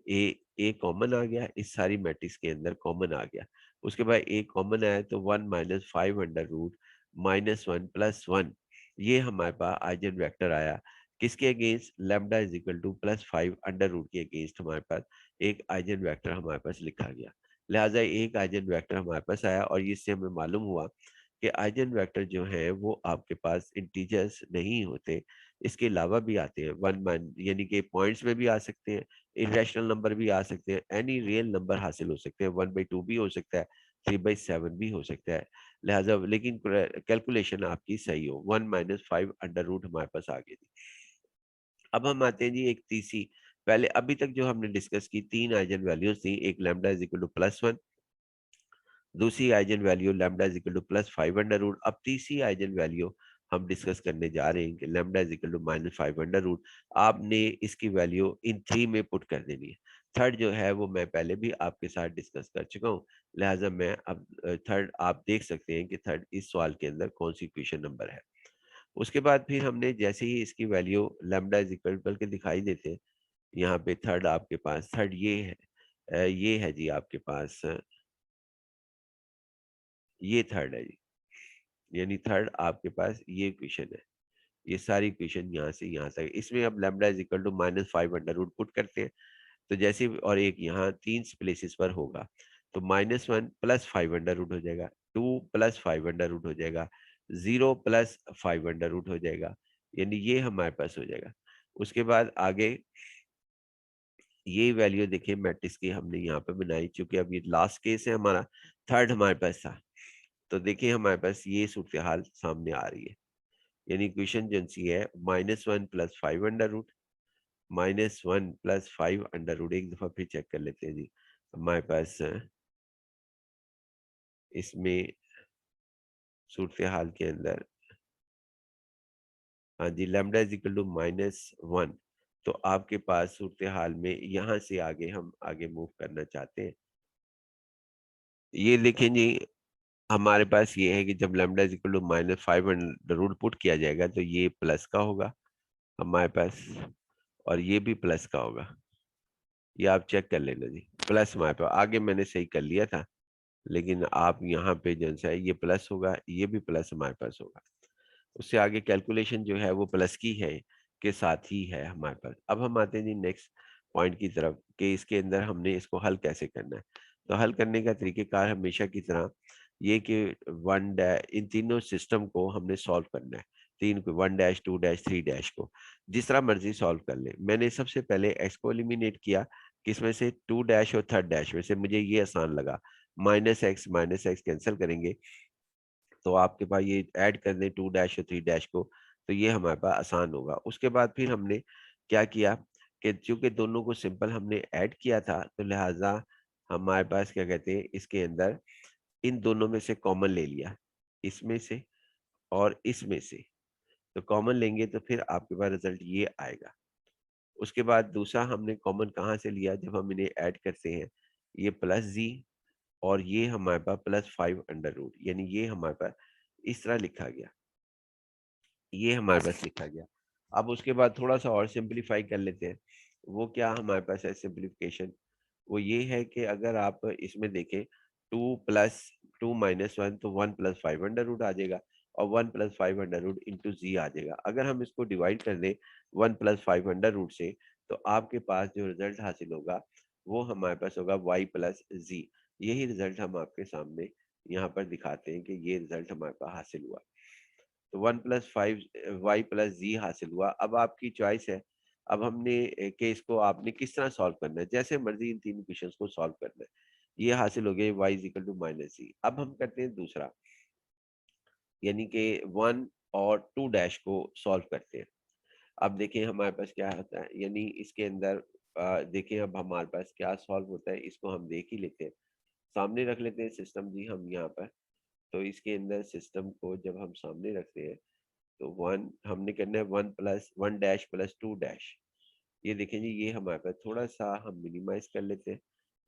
ए कॉमन आ गया, इस सारी मैट्रिक्स के अंदर कॉमन आ गया। उसके बाद ए कॉमन आया तो 1 - 5 अंडर रूट -1 + 1, ये हमारे पास आइजन वेक्टर आया। किसके against? Lambda is equal to +5 under root के अगेंस्ट हमारे पास एक आइजन वेक्टर हमारे पास लिखा गया। लिहाजा एक आइजन वेक्टर हमारे पास आया, और इससे हमें मालूम हुआ कि आइजन वेक्टर जो है वो आपके पास इंटीजर्स नहीं होते, इसके अलावा भी आते हैं, वन मान यानी कि पॉइंट्स में भी आ सकते हैं, इरेशनल नंबर भी आ सकते हैं, एनी रियल नंबर हासिल हो सकते हैं, 1/2 भी हो सकता है, 3/7 भी हो सकता है। लिहाजा लेकिन कैलकुलेशन आपकी सही हो, 1 - 5 अंडर रूट हमारे पास आ गई थी। अब हम आते हैं जी एक तीसरी, पहले अभी तक जो हमने डिस्कस की 3 आइजन वैल्यूज थी, एक लैम्डा इज इक्वल टू +1, दूसरी eigen value lambda is equal to +5 under root. अब तीसरी आइजन वैल्यू हम डिस्कस करने जा रहे हैं कि lambda is equal to -5 under root. आपने इसकी वैल्यू इन 3 में पुट कर देनी है। थर्ड जो है वो मैं पहले भी आपके साथ डिस्कस कर चुका हूँ, लिहाजा मैं अब थर्ड आप देख सकते हैं कि थर्ड इस सवाल के अंदर कौन सी क्वेश्चन नंबर है। उसके बाद फिर हमने जैसे ही इसकी वैल्यू लैम्डा इज इक्वल बल्कि दिखाई देते हैं, यहाँ पे थर्ड आपके पास थर्ड ये है, ये है जी आपके पास ये थर्ड है जी, यानी थर्ड आपके पास ये क्वेश्चन है। ये सारी क्वेश्चन यहाँ से यहाँ तक, इसमें अब lambda is equal to -5 under root put करते हैं, तो जैसे और एक यहाँ 3 प्लेसेस पर होगा, तो -1 + 5 अंडर रूट हो जाएगा, 2 + 5 अंडर रूट हो जाएगा, 0 + 5 अंडर रूट हो जाएगा, यानी ये हमारे पास हो जाएगा। उसके बाद आगे ये वैल्यू देखिए मैट्रिक्स की हमने यहाँ पे बनाई, चूंकि अब ये लास्ट केस है हमारा, थर्ड हमारे पास था, तो देखिए हमारे पास ये सूरत हाल सामने आ रही है, यानी इक्वेशन जो सी है -1 + 5 अंडर रूट, -1 + 5 अंडर रूट, एक दफा फिर चेक कर लेते हैं जी हमारे पास इसमें सूरत हाल के अंदर, हाँ जी, लैम्डा इज इक्वल टू -1, तो आपके पास सूरत हाल में यहाँ से आगे हम आगे मूव करना चाहते हैं। ये देखें जी, हमारे पास ये है कि जब lambda is equal to -5 under root put किया जाएगा तो ये प्लस का होगा हमारे पास, और ये भी प्लस का होगा, ये आप चेक कर लेना जी, प्लस हमारे पास आगे मैंने सही कर लिया था, लेकिन आप यहाँ पे जो है ये प्लस होगा, ये भी प्लस हमारे पास होगा। उससे आगे कैलकुलेशन जो है वो प्लस की है के साथ ही है हमारे पास। अब हम आते हैं जी नेक्स्ट पॉइंट की तरफ कि इसके अंदर हमने इसको हल कैसे करना है। तो हल करने का तरीकेकार हमेशा की तरह ये कि वन डैश इन तीनों सिस्टम को हमने सॉल्व करना है, तीन को 1 डैश 2 डैश 3 डैश को जिस तरह मर्जी सॉल्व कर ले। मैंने सबसे पहले एक्स को एलिमिनेट किया, किसमें से 2 डैश और थर्ड डैश में से, मुझे ये आसान लगा, -x कैंसिल करेंगे तो आपके पास ये ऐड कर दें 2 डैश और 3 डैश को, तो ये हमारे पास आसान होगा। उसके बाद फिर हमने क्या किया कि चूंकि दोनों को सिंपल हमने ऐड किया था, तो लिहाजा हमारे पास क्या कहते हैं इसके अंदर इन दोनों में से कॉमन ले लिया, इसमें से और इसमें से, तो कॉमन लेंगे तो फिर आपके पास रिजल्ट ये आएगा। उसके बाद दूसरा हमने कॉमन कहाँ से लिया, जब हम इन्हें ऐड करते हैं, ये +g और ये हमारे पास +5 अंडर रूट, यानी ये हमारे पास इस तरह लिखा गया, ये हमारे पास लिखा गया। अब उसके बाद थोड़ा सा और सिंपलीफाई कर लेते हैं, वो क्या हमारे पास है सिंपलीफिकेशन, वो ये है कि अगर आप इसमें देखें 2 + 2 - 1 तो 1 + 5 अंडर रूट आ जाएगा, और 1+5 अंडर रूट इंटू जी आ जाएगा। अगर हम इसको डिवाइड कर दें 1+5 अंडर रूट से, तो आपके पास जो रिजल्ट हासिल होगा वो हमारे पास होगा y+z। यही रिजल्ट हम आपके सामने यहाँ पर दिखाते हैं कि ये रिजल्ट हमारे पास हासिल हुआ। तो 1+5 y+z हासिल हुआ। अब आपकी चॉइस है, अब हमने कि इसको आपने किस तरह सॉल्व करना है, जैसे मर्जी इन तीन क्वेश्चंस को सॉल्व करना है। ये हासिल हो गए y=-z। अब हम करते हैं दूसरा, यानी कि 1 और 2 को सॉल्व करते हैं। अब देखिए हमारे पास क्या होता है, यानी इसके अंदर देखिए अब हमारे पास क्या सॉल्व होता है, इसको हम देख ही लेते हैं। सामने रख लेते हैं सिस्टम जी हम यहाँ पर। तो इसके अंदर सिस्टम को जब हम सामने रखते हैं, तो वन हमने करना है 1+1 डैश+2 डैश। ये देखें जी, ये हमारे पास थोड़ा सा हम मिनिमाइज कर लेते हैं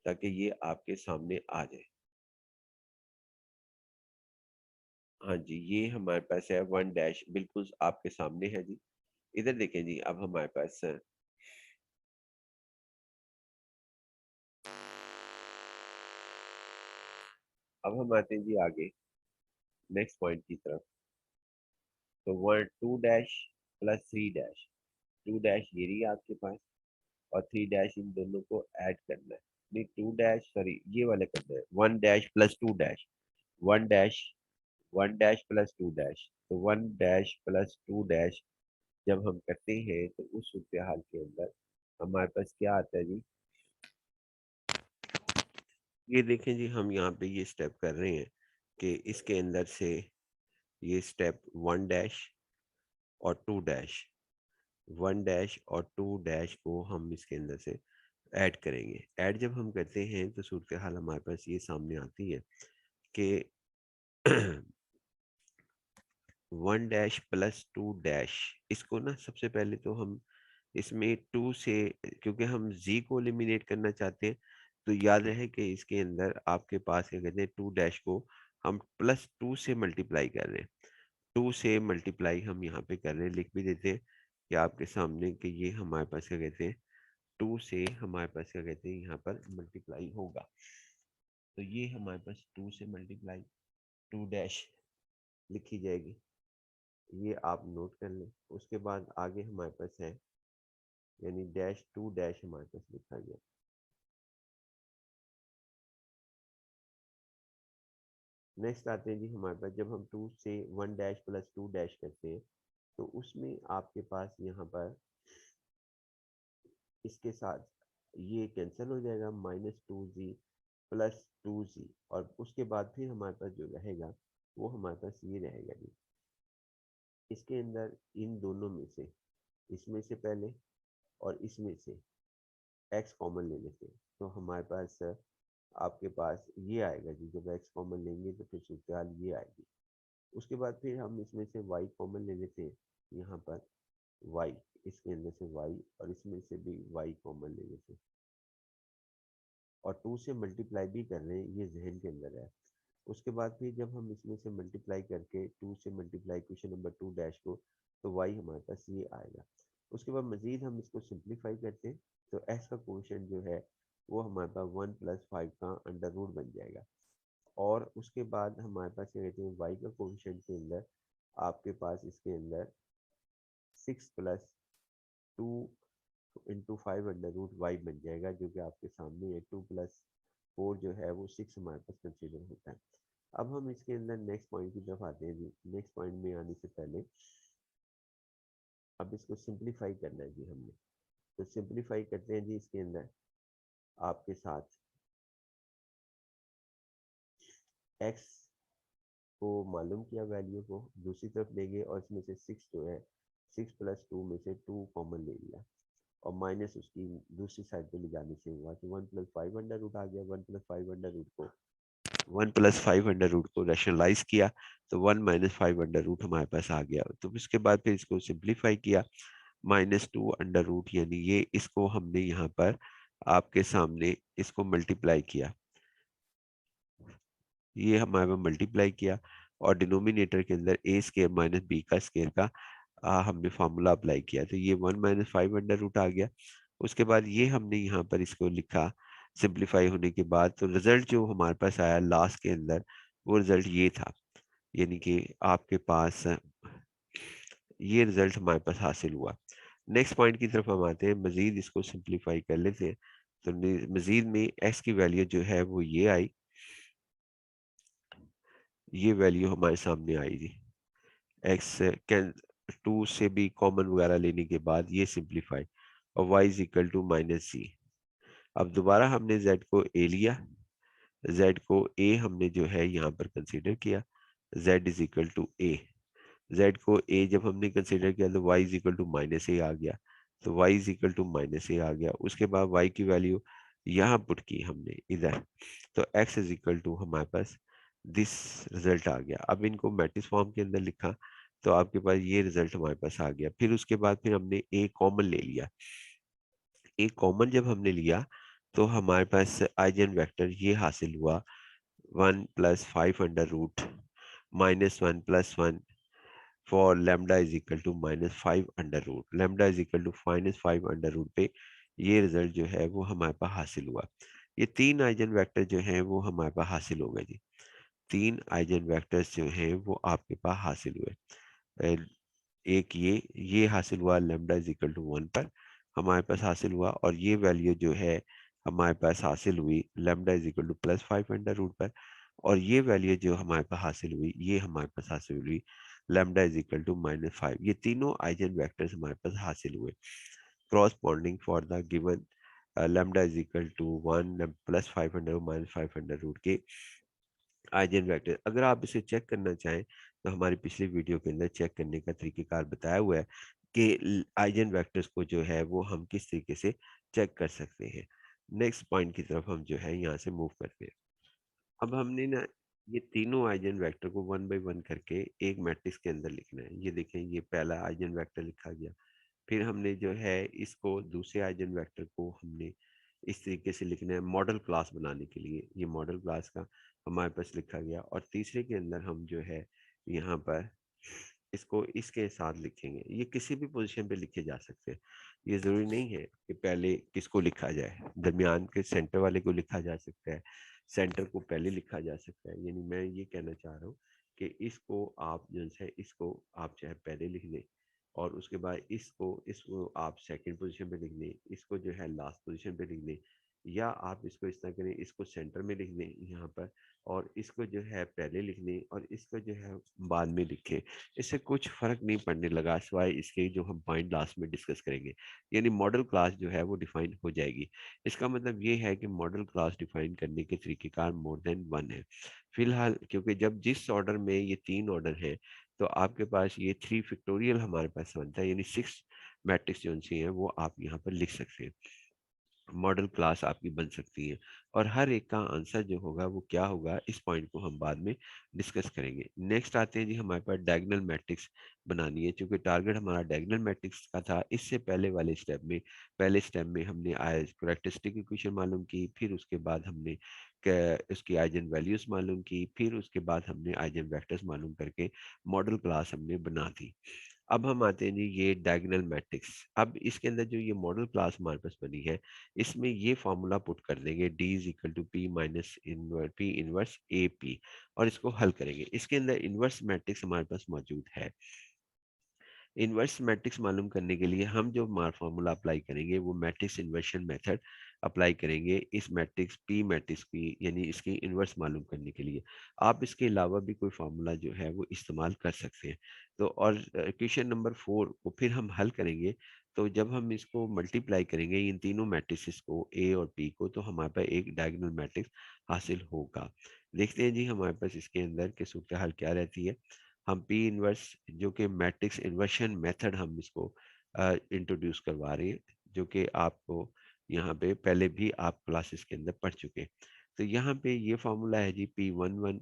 ताकि ये आपके सामने आ जाए। हाँ जी, ये हमारे पास है 1 डैश, बिल्कुल आपके सामने है जी। इधर देखें जी, अब हमारे पास अब हम आते हैं जी आगे नेक्स्ट पॉइंट की तरफ। तो 2 डैश+3 डैश, 2 डैश ये रही आपके पास, और 3 डैश इन दोनों को ऐड करना है। नहीं, 2 डैश सॉरी, ये वाले करना है 1 dash dash. 1 dash, 1 dash dash. तो 1 डैश+2 डैश जब हम करते हैं तो उस सूरत हाल के अंदर हमारे पास क्या आता है जी, ये देखें जी, हम यहाँ पे ये स्टेप कर रहे हैं कि इसके अंदर से ये स्टेप 1 डैश और 2 डैश, 1 डैश और 2 डैश को हम इसके अंदर से ऐड करेंगे। ऐड जब हम करते हैं तो सूरत हाल हमारे पास ये सामने आती है कि 1 डैश+2 डैश, इसको ना सबसे पहले तो हम इसमें 2 से, क्योंकि हम z को एलिमिनेट करना चाहते हैं, तो याद रहे कि इसके अंदर आपके पास क्या कहते हैं, 2 डैश को हम +2 से मल्टीप्लाई कर रहे हैं। 2 से मल्टीप्लाई हम यहाँ पे कर रहे हैं, लिख भी देते हैं कि आपके सामने कि ये हमारे पास क्या कहते हैं, 2 से हमारे पास क्या कहते हैं यहाँ पर मल्टीप्लाई होगा। तो ये हमारे पास 2 से मल्टीप्लाई 2 डैश लिखी जाएगी, ये आप नोट कर लें। उसके बाद आगे हमारे पास है, यानी -2 डैश हमारे पास लिखा गया। नेक्स्ट आते हैं जी हमारे पास, जब हम 2 से 1 डैश+2 डैश करते हैं तो उसमें आपके पास यहाँ पर इसके साथ ये कैंसिल हो जाएगा, -2z+2z, और उसके बाद फिर हमारे पास जो रहेगा वो हमारे पास ये रहेगा जी। इसके अंदर इन दोनों में से, इसमें से पहले और इसमें से x कॉमन ले लेते हैं, तो हमारे पास आपके पास ये आएगा जी। जब x कॉमन लेंगे तो फिर सूत्रहाल ये आएगी। उसके बाद फिर हम इसमें से y कॉमन ले लेते हैं, यहाँ पर y, इसके अंदर से y, और इसमें से भी y कॉमन ले लेते हैं, और 2 से मल्टीप्लाई भी कर रहे हैं, ये जहन के अंदर है। उसके बाद फिर जब हम इसमें से मल्टीप्लाई करके 2 से मल्टीप्लाई क्वेश्चन नंबर 2 डैश को, तो y हमारे पास ये आएगा। उसके बाद मजीद हम इसको सिंप्लीफाई करते हैं, तो x का क्वेश्चन जो है वो हमारे पास 1+5 का अंडर रूट बन जाएगा। और उसके बाद हमारे पास क्या कहते हैं, y का क्वेश्चन के अंदर आपके पास इसके अंदर 6+2 × 5 अंडर रूट y बन जाएगा, जो कि आपके सामने है। 2+4 जो है वो 6 हमारे पास कंसिडर होता है। अब हम इसके अंदर नेक्स्ट पॉइंट की तरफ आते हैं जी। नेक्स्ट पॉइंट में आने से पहले अब इसको सिंप्लीफाई करना है जी हमने। तो सिंप्लीफाई करते हैं जी। इसके अंदर आपके साथ x को मालूम किया, वैल्यू को दूसरी तरफ लेंगे, और इसमें से 6 जो है, 6+2 में से 2 कॉमन ले लिया, और माइनस उसकी दूसरी साइड पे ले जाने से हुआ कि 1+5 अंडर रूट आ गया। 1+5 अंडर रूट को रैशनलाइज किया, तो 1 - 5 अंडर रूट हमारे पास आ गया। तो उसके बाद फिर इसको सिंप्लीफाई किया, -2 अंडर रूट, यानी ये इसको हमने यहाँ पर आपके सामने इसको मल्टीप्लाई किया, ये हमारे पास मल्टीप्लाई किया, और डिनोमिनेटर के अंदर a स्केयर माइनस b का स्केयर का हमने फार्मूला अप्लाई किया, तो ये 1 - 5 अंडर रूट आ गया। उसके बाद ये हमने यहाँ पर इसको लिखा सिंप्लीफाई होने के बाद, तो रिजल्ट जो हमारे पास आया लास्ट के अंदर, वो रिजल्ट ये था। यानी कि आपके पास ये रिजल्ट हमारे पास हासिल हुआ। नेक्स्ट पॉइंट की तरफ हम आते हैं, मजीद इसको सिंप्लीफाई कर लेते हैं। तो मजीद में एक्स की वैल्यू जो है वो ये आई, ये वैल्यू हमारे सामने आई थी। एक्स कैन टू से भी कॉमन वगैरह लेने के बाद ये सिंप्लीफाई, और y is equal to minus c. अब दोबारा हमने जेड को ए लिया, जेड को ए हमने जो है यहाँ पर कंसीडर किया, z is equal to a. Z को ए जब हमने कंसीडर किया तो y is equal to minus a आ गया, तो y is equal to minus a आ गया। उसके बाद वाई की वैल्यू यहाँ पुट की हमने इधर, तो एक्स इज इक्वल टू हमारे पास दिस रिजल्ट आ गया। अब इनको मैट्रिक्स फॉर्म के अंदर लिखा तो आपके पास ये रिजल्ट हमारे पास आ गया। फिर उसके बाद फिर हमने ए कॉमन ले लिया, ए कॉमन जब हमने लिया तो हमारे पास आइजन वेक्टर ये हासिल हुआ, 1 + 5 under root -1 + 1 for lambda is equal to -5 under root, lambda is equal to -5 under root पे ये रिजल्ट जो है वो हमारे पास हासिल हुआ। ये तीन आइजन वेक्टर जो हैं वो हमारे पास हासिल हो गए जी। तीन आइजन वेक्टर्स जो हैं वो आपके पास हासिल हुए। एक ये हासिल हुआ लैम्डा इज इक्वल टू 1 पर हमारे पास हासिल हुआ, और ये वैल्यू जो है हमारे पास हासिल हुई lambda is equal to +5 under root पर, और ये वैल्यू जो हमारे पास हासिल हुई ये हमारे पास हासिल हुई लैम्डा इज इक्वल टू -5। ये तीनों आइजन वेक्टर्स हमारे पास हासिल हुए corresponding for the given lambda is equal to 1 +5 under -5 under root के आइजन वेक्टर। अगर आप इसे चेक करना चाहें तो हमारी पिछली वीडियो के अंदर चेक करने का तरीकेकार बताया हुआ है कि आइजन वेक्टर्स को जो है वो हम किस तरीके से चेक कर सकते हैं। नेक्स्ट पॉइंट की तरफ हम जो है यहाँ से मूव करते हैं। अब हमने ना ये तीनों आइजन वेक्टर को 1 बाय 1 करके एक मैट्रिक्स के अंदर लिखना है। ये देखें, ये पहला आइजन वेक्टर लिखा गया। फिर हमने जो है इसको दूसरे आइजन वेक्टर को हमने इस तरीके से लिखना है मॉडल क्लास बनाने के लिए, ये मॉडल क्लास का हमारे पास लिखा गया। और तीसरे के अंदर हम जो है यहाँ पर इसको इसके साथ लिखेंगे। ये किसी भी पोजीशन पे लिखे जा सकते हैं, ये ज़रूरी नहीं है कि पहले किसको लिखा जाए, दरमियान के सेंटर वाले को लिखा जा सकता है, सेंटर को पहले लिखा जा सकता है। यानी मैं ये कहना चाह रहा हूँ कि इसको आप जो है इसको आप चाहे पहले लिख दें, और उसके बाद इसको आप सेकंड पोजीशन पे लिख दें, इसको जो है लास्ट पोजीशन पे लिख दें, या आप इसको इस तरह करें, इसको सेंटर में लिख दें यहाँ पर, और इसको जो है पहले लिख दें और इसको जो है बाद में लिखें। इससे कुछ फर्क नहीं पड़ने लगा सिवाय इसके जो हम पॉइंट लास्ट में डिस्कस करेंगे। यानी मॉडल क्लास जो है वो डिफाइन हो जाएगी। इसका मतलब ये है कि मॉडल क्लास डिफाइन करने के तरीकेकार मोर देन वन है। फिलहाल क्योंकि जब जिस ऑर्डर में ये तीन ऑर्डर हैं तो आपके पास ये 3 फैक्टोरियल हमारे पास बनता है, यानी 6 मैट्रिक्स जो सी हैं वो आप यहाँ पर लिख सकते हैं, मॉडल क्लास आपकी बन सकती है। और हर एक का आंसर जो होगा वो क्या होगा इस पॉइंट को हम बाद में डिस्कस करेंगे। नेक्स्ट आते हैं जी, हमारे पास डायगोनल मैट्रिक्स बनानी है। चूंकि टारगेट हमारा डायगोनल मैट्रिक्स का था, इससे पहले वाले स्टेप में पहले स्टेप में हमने कैरेक्टरिस्टिक इक्वेशन मालूम की, फिर उसके बाद हमने उसकी आइजन वैल्यूज मालूम की, फिर उसके बाद हमने आइजन वेक्टर्स मालूम करके मॉडल क्लास हमने बना दी। अब हम आते हैं जी ये डायगोनल मैट्रिक्स। अब इसके अंदर जो ये मॉडल क्लास हमारे पास बनी है इसमें ये फॉर्मूला पुट कर देंगे, D is equal to P minus P inverse A P, और इसको हल करेंगे। इसके अंदर इनवर्स मैट्रिक्स हमारे पास मौजूद है। इन्वर्स मैट्रिक्स मालूम करने के लिए हम जो फार्मूला अप्लाई करेंगे वो मैट्रिक्स इन्वर्शन मेथड अप्लाई करेंगे इस मैट्रिक्स पी मैट्रिक्स की, यानी इसकी इन्वर्स मालूम करने के लिए। आप इसके अलावा भी कोई फार्मूला जो है वो इस्तेमाल कर सकते हैं। तो और क्वेश्चन नंबर 4 को फिर हम हल करेंगे। तो जब हम इसको मल्टीप्लाई करेंगे इन तीनों मैट्रिक्स को ए और पी को, तो हमारे पास एक डायगोनल मैट्रिक्स हासिल होगा। देखते हैं जी हमारे पास इसके अंदर की सूरत हाल क्या रहती है। हम पी इनवर्स जो कि मैट्रिक्स इन्वर्शन मेथड हम इसको इंट्रोड्यूस करवा रहे हैं, जो कि आपको यहाँ पे पहले भी आप क्लासेस के अंदर पढ़ चुके हैं। तो यहाँ पे ये फार्मूला है जी P11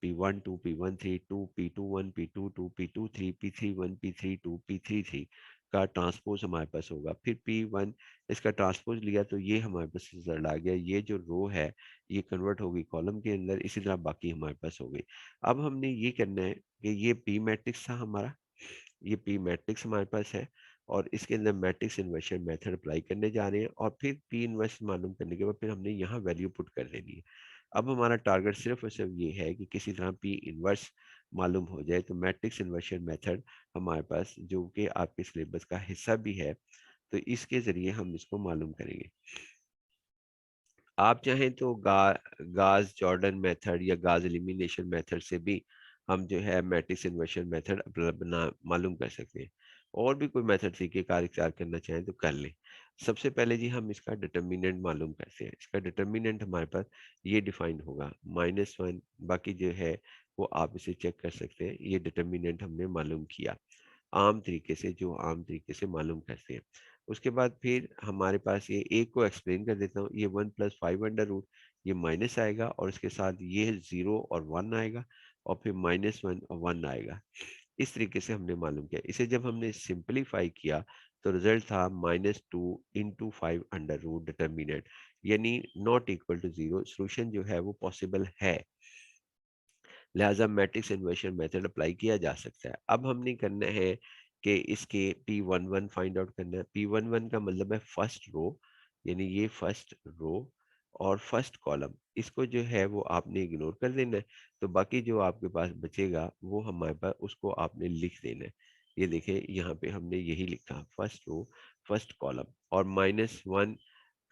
P12 P132 P21 P22 P23 P31 P32 P33 का ट्रांसपोज हमारे पास होगा। फिर P1 इसका ट्रांसपोज लिया तो ये हमारे पास रिजल्ट आ गया। ये जो रो है ये कन्वर्ट होगी कॉलम के अंदर, इसी तरह बाकी हमारे पास हो गई। अब हमने ये करना है कि ये पी मैट्रिक्स था हमारा, ये पी मैट्रिक्स हमारे पास है, और इसके अंदर मैट्रिक्स इन्वर्शन मेथड अप्लाई करने जा रहे हैं, और फिर पी इन्वर्स मालूम करने के बाद फिर हमने यहाँ वैल्यू पुट कर देनी है। अब हमारा टारगेट सिर्फ और सिर्फ ये है कि किसी तरह पी इनवर्स मालूम हो जाए। तो मैट्रिक्स इन्वर्शन मेथड हमारे पास, जो कि आपके सिलेबस का हिस्सा भी है, तो इसके ज़रिए हम इसको मालूम करेंगे। आप चाहें तो गाज जॉर्डन मेथड या गाज एलिमिनेशन मेथड से भी हम जो है मैट्रिक्स इन्वर्शन मेथड अपना बना मालूम कर सकते हैं। और भी कोई मेथड सीखे कार इख्तियार करना चाहें तो कर लें। सबसे पहले जी हम इसका डिटर्मिनेंट मालूम करते हैं। इसका डिटर्मिनेंट हमारे पास ये डिफाइन होगा -1। बाकी जो है वो आप इसे चेक कर सकते हैं। ये डिटर्मिनेंट हमने मालूम किया आम तरीके से, जो आम तरीके से मालूम करते हैं। उसके बाद फिर हमारे पास ये एक को एक्सप्लेन कर देता हूँ। ये 1+5 अंडर रूट, ये माइनस आएगा और इसके साथ ये 0 और 1 आएगा, और फिर -1 और 1 आएगा। इस तरीके से हमने मालूम किया। इसे जब हमने सिंप्लीफाई किया तो रिजल्ट था -2 × 5 अंडर रूट डिटर्मिनेंट, यानी नॉट इक्वल टू 0। सोल्यूशन जो है वो पॉसिबल है, लिहाजा मैट्रिक्स इन्वर्शन मेथड अप्लाई किया जा सकता है। अब हमने करना है कि इसके P11 फाइंड आउट करना है। P11 का मतलब है फर्स्ट रो, यानी ये फर्स्ट रो और फर्स्ट कॉलम, इसको जो है वो आपने इग्नोर कर देना है। तो बाकी जो आपके पास बचेगा वो हमारे पास, उसको आपने लिख देना है। ये देखिए यहाँ पे हमने यही लिखा, फर्स्ट रो फर्स्ट कॉलम, और -1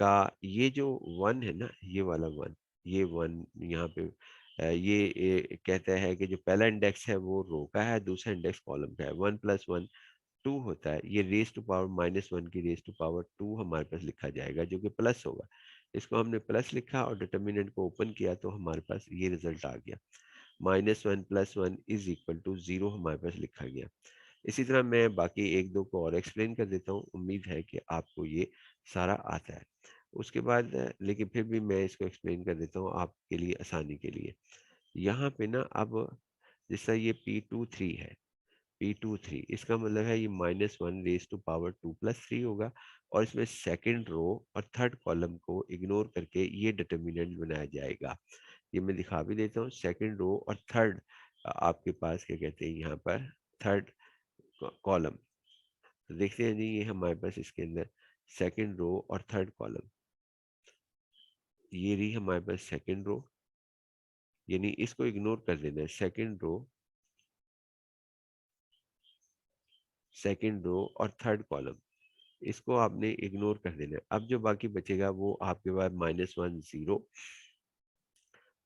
का ये जो 1 है ना, ये वाला 1, ये 1 यहाँ पे ये कहता है कि जो पहला इंडेक्स है वो रो का है, दूसरा इंडेक्स कॉलम का है। 1+1 2 होता है। ये रेस टू पावर -1 की रेस टू पावर 2 हमारे पास लिखा जाएगा, जो कि प्लस होगा। इसको हमने प्लस लिखा और डिटर्मिनेंट को ओपन किया तो हमारे पास ये रिजल्ट आ गया। -1+1 = 0 हमारे पास लिखा गया। इसी तरह मैं बाकी एक दो को और एक्सप्लेन कर देता हूँ। उम्मीद है कि आपको ये सारा आता है। उसके बाद लेकिन फिर भी मैं इसको एक्सप्लेन कर देता हूँ आपके लिए, आसानी के लिए। यहाँ पे ना अब जैसा ये P23 है, P23 इसका मतलब है ये -1 रेज़ टू पावर 2+3 होगा, और इसमें सेकंड रो और थर्ड कॉलम को इग्नोर करके ये डिटर्मिनेंट बनाया जाएगा। ये मैं दिखा भी देता हूँ। सेकंड रो और थर्ड, आपके पास क्या कहते हैं यहाँ पर, थर्ड कॉलम। तो देखते हैं जी, ये हमारे पास इसके अंदर सेकंड रो और थर्ड कॉलम, ये रही हमारे पास सेकंड रो, यानी इसको इग्नोर कर देना है। सेकंड रो और थर्ड कॉलम, इसको आपने इग्नोर कर देना है। अब जो बाकी बचेगा वो आपके पास -1 0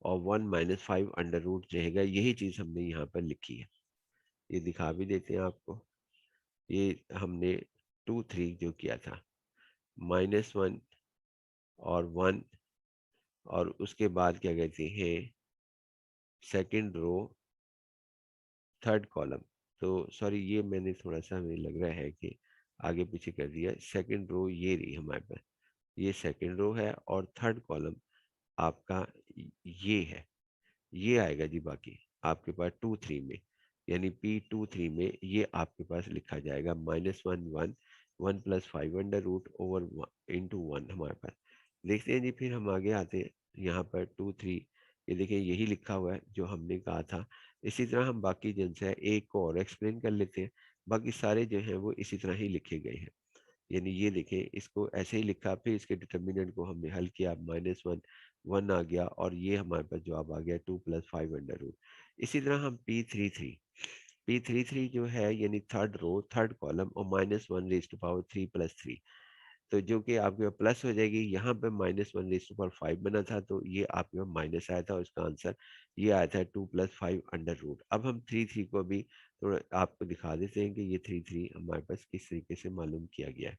और 1 -5 अंडर रूट रहेगा। यही चीज हमने यहाँ पर लिखी है। ये दिखा भी देते हैं आपको। ये हमने 2 3 जो किया था, -1 और 1, और उसके बाद क्या कहते हैं, सेकंड रो थर्ड कॉलम। तो सॉरी, ये मैंने थोड़ा सा, हमें लग रहा है कि आगे पीछे कर दिया। सेकंड रो ये रही हमारे पास, ये सेकंड रो है, और थर्ड कॉलम आपका ये है। ये आएगा जी बाकी आपके पास 2 3 में, यानी P23 में ये आपके पास लिखा जाएगा -1 1 1+5 अंडर रूट ओवर × 1 हमारे पास। देखते हैं जी, फिर हम आगे आते हैं यहाँ पर 2 3, ये देखिए यही लिखा हुआ है जो हमने कहा था। इसी तरह हम बाकी जिनसे है एक को और एक्सप्लेन कर लेते हैं। बाकी सारे जो हैं वो इसी तरह ही लिखे गए हैं। यानी ये देखें, इसको ऐसे ही लिखा, फिर इसके डिटर्मिनेंट को हमने हल किया, -1 1 आ गया, और ये हमारे पास जवाब आ गया 2+5 अंडर रूट। इसी तरह हम P33 जो है, यानी थर्ड रो थर्ड कॉलम, और -1 रेज़ टू पावर 3+3, तो जो कि आपके पास प्लस हो जाएगी। यहाँ पे -1 रेज़ टू पावर 5 बना था, तो ये आपके पास माइनस आया था, और इसका आंसर ये आया था 2+5 अंडर रूट। अब हम 3 3 को भी थोड़ा आपको दिखा देते हैं कि ये 3 3 हमारे पास किस तरीके से मालूम किया गया है।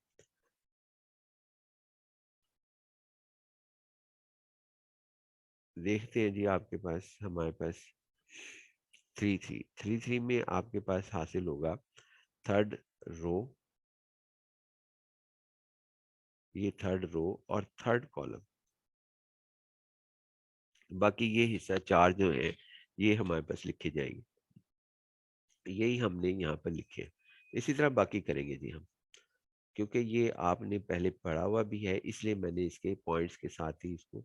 देखते हैं जी, आपके पास हमारे पास 3 3 में आपके पास हासिल होगा थर्ड रो, ये थर्ड रो और थर्ड कॉलम। बाकी ये हिस्सा चार जो है ये हमारे पास लिखे जाएंगे। यही हमने यहाँ पर लिखे। इसी तरह बाकी करेंगे जी हम, क्योंकि ये आपने पहले पढ़ा हुआ भी है, इसलिए मैंने इसके पॉइंट्स के साथ ही इसको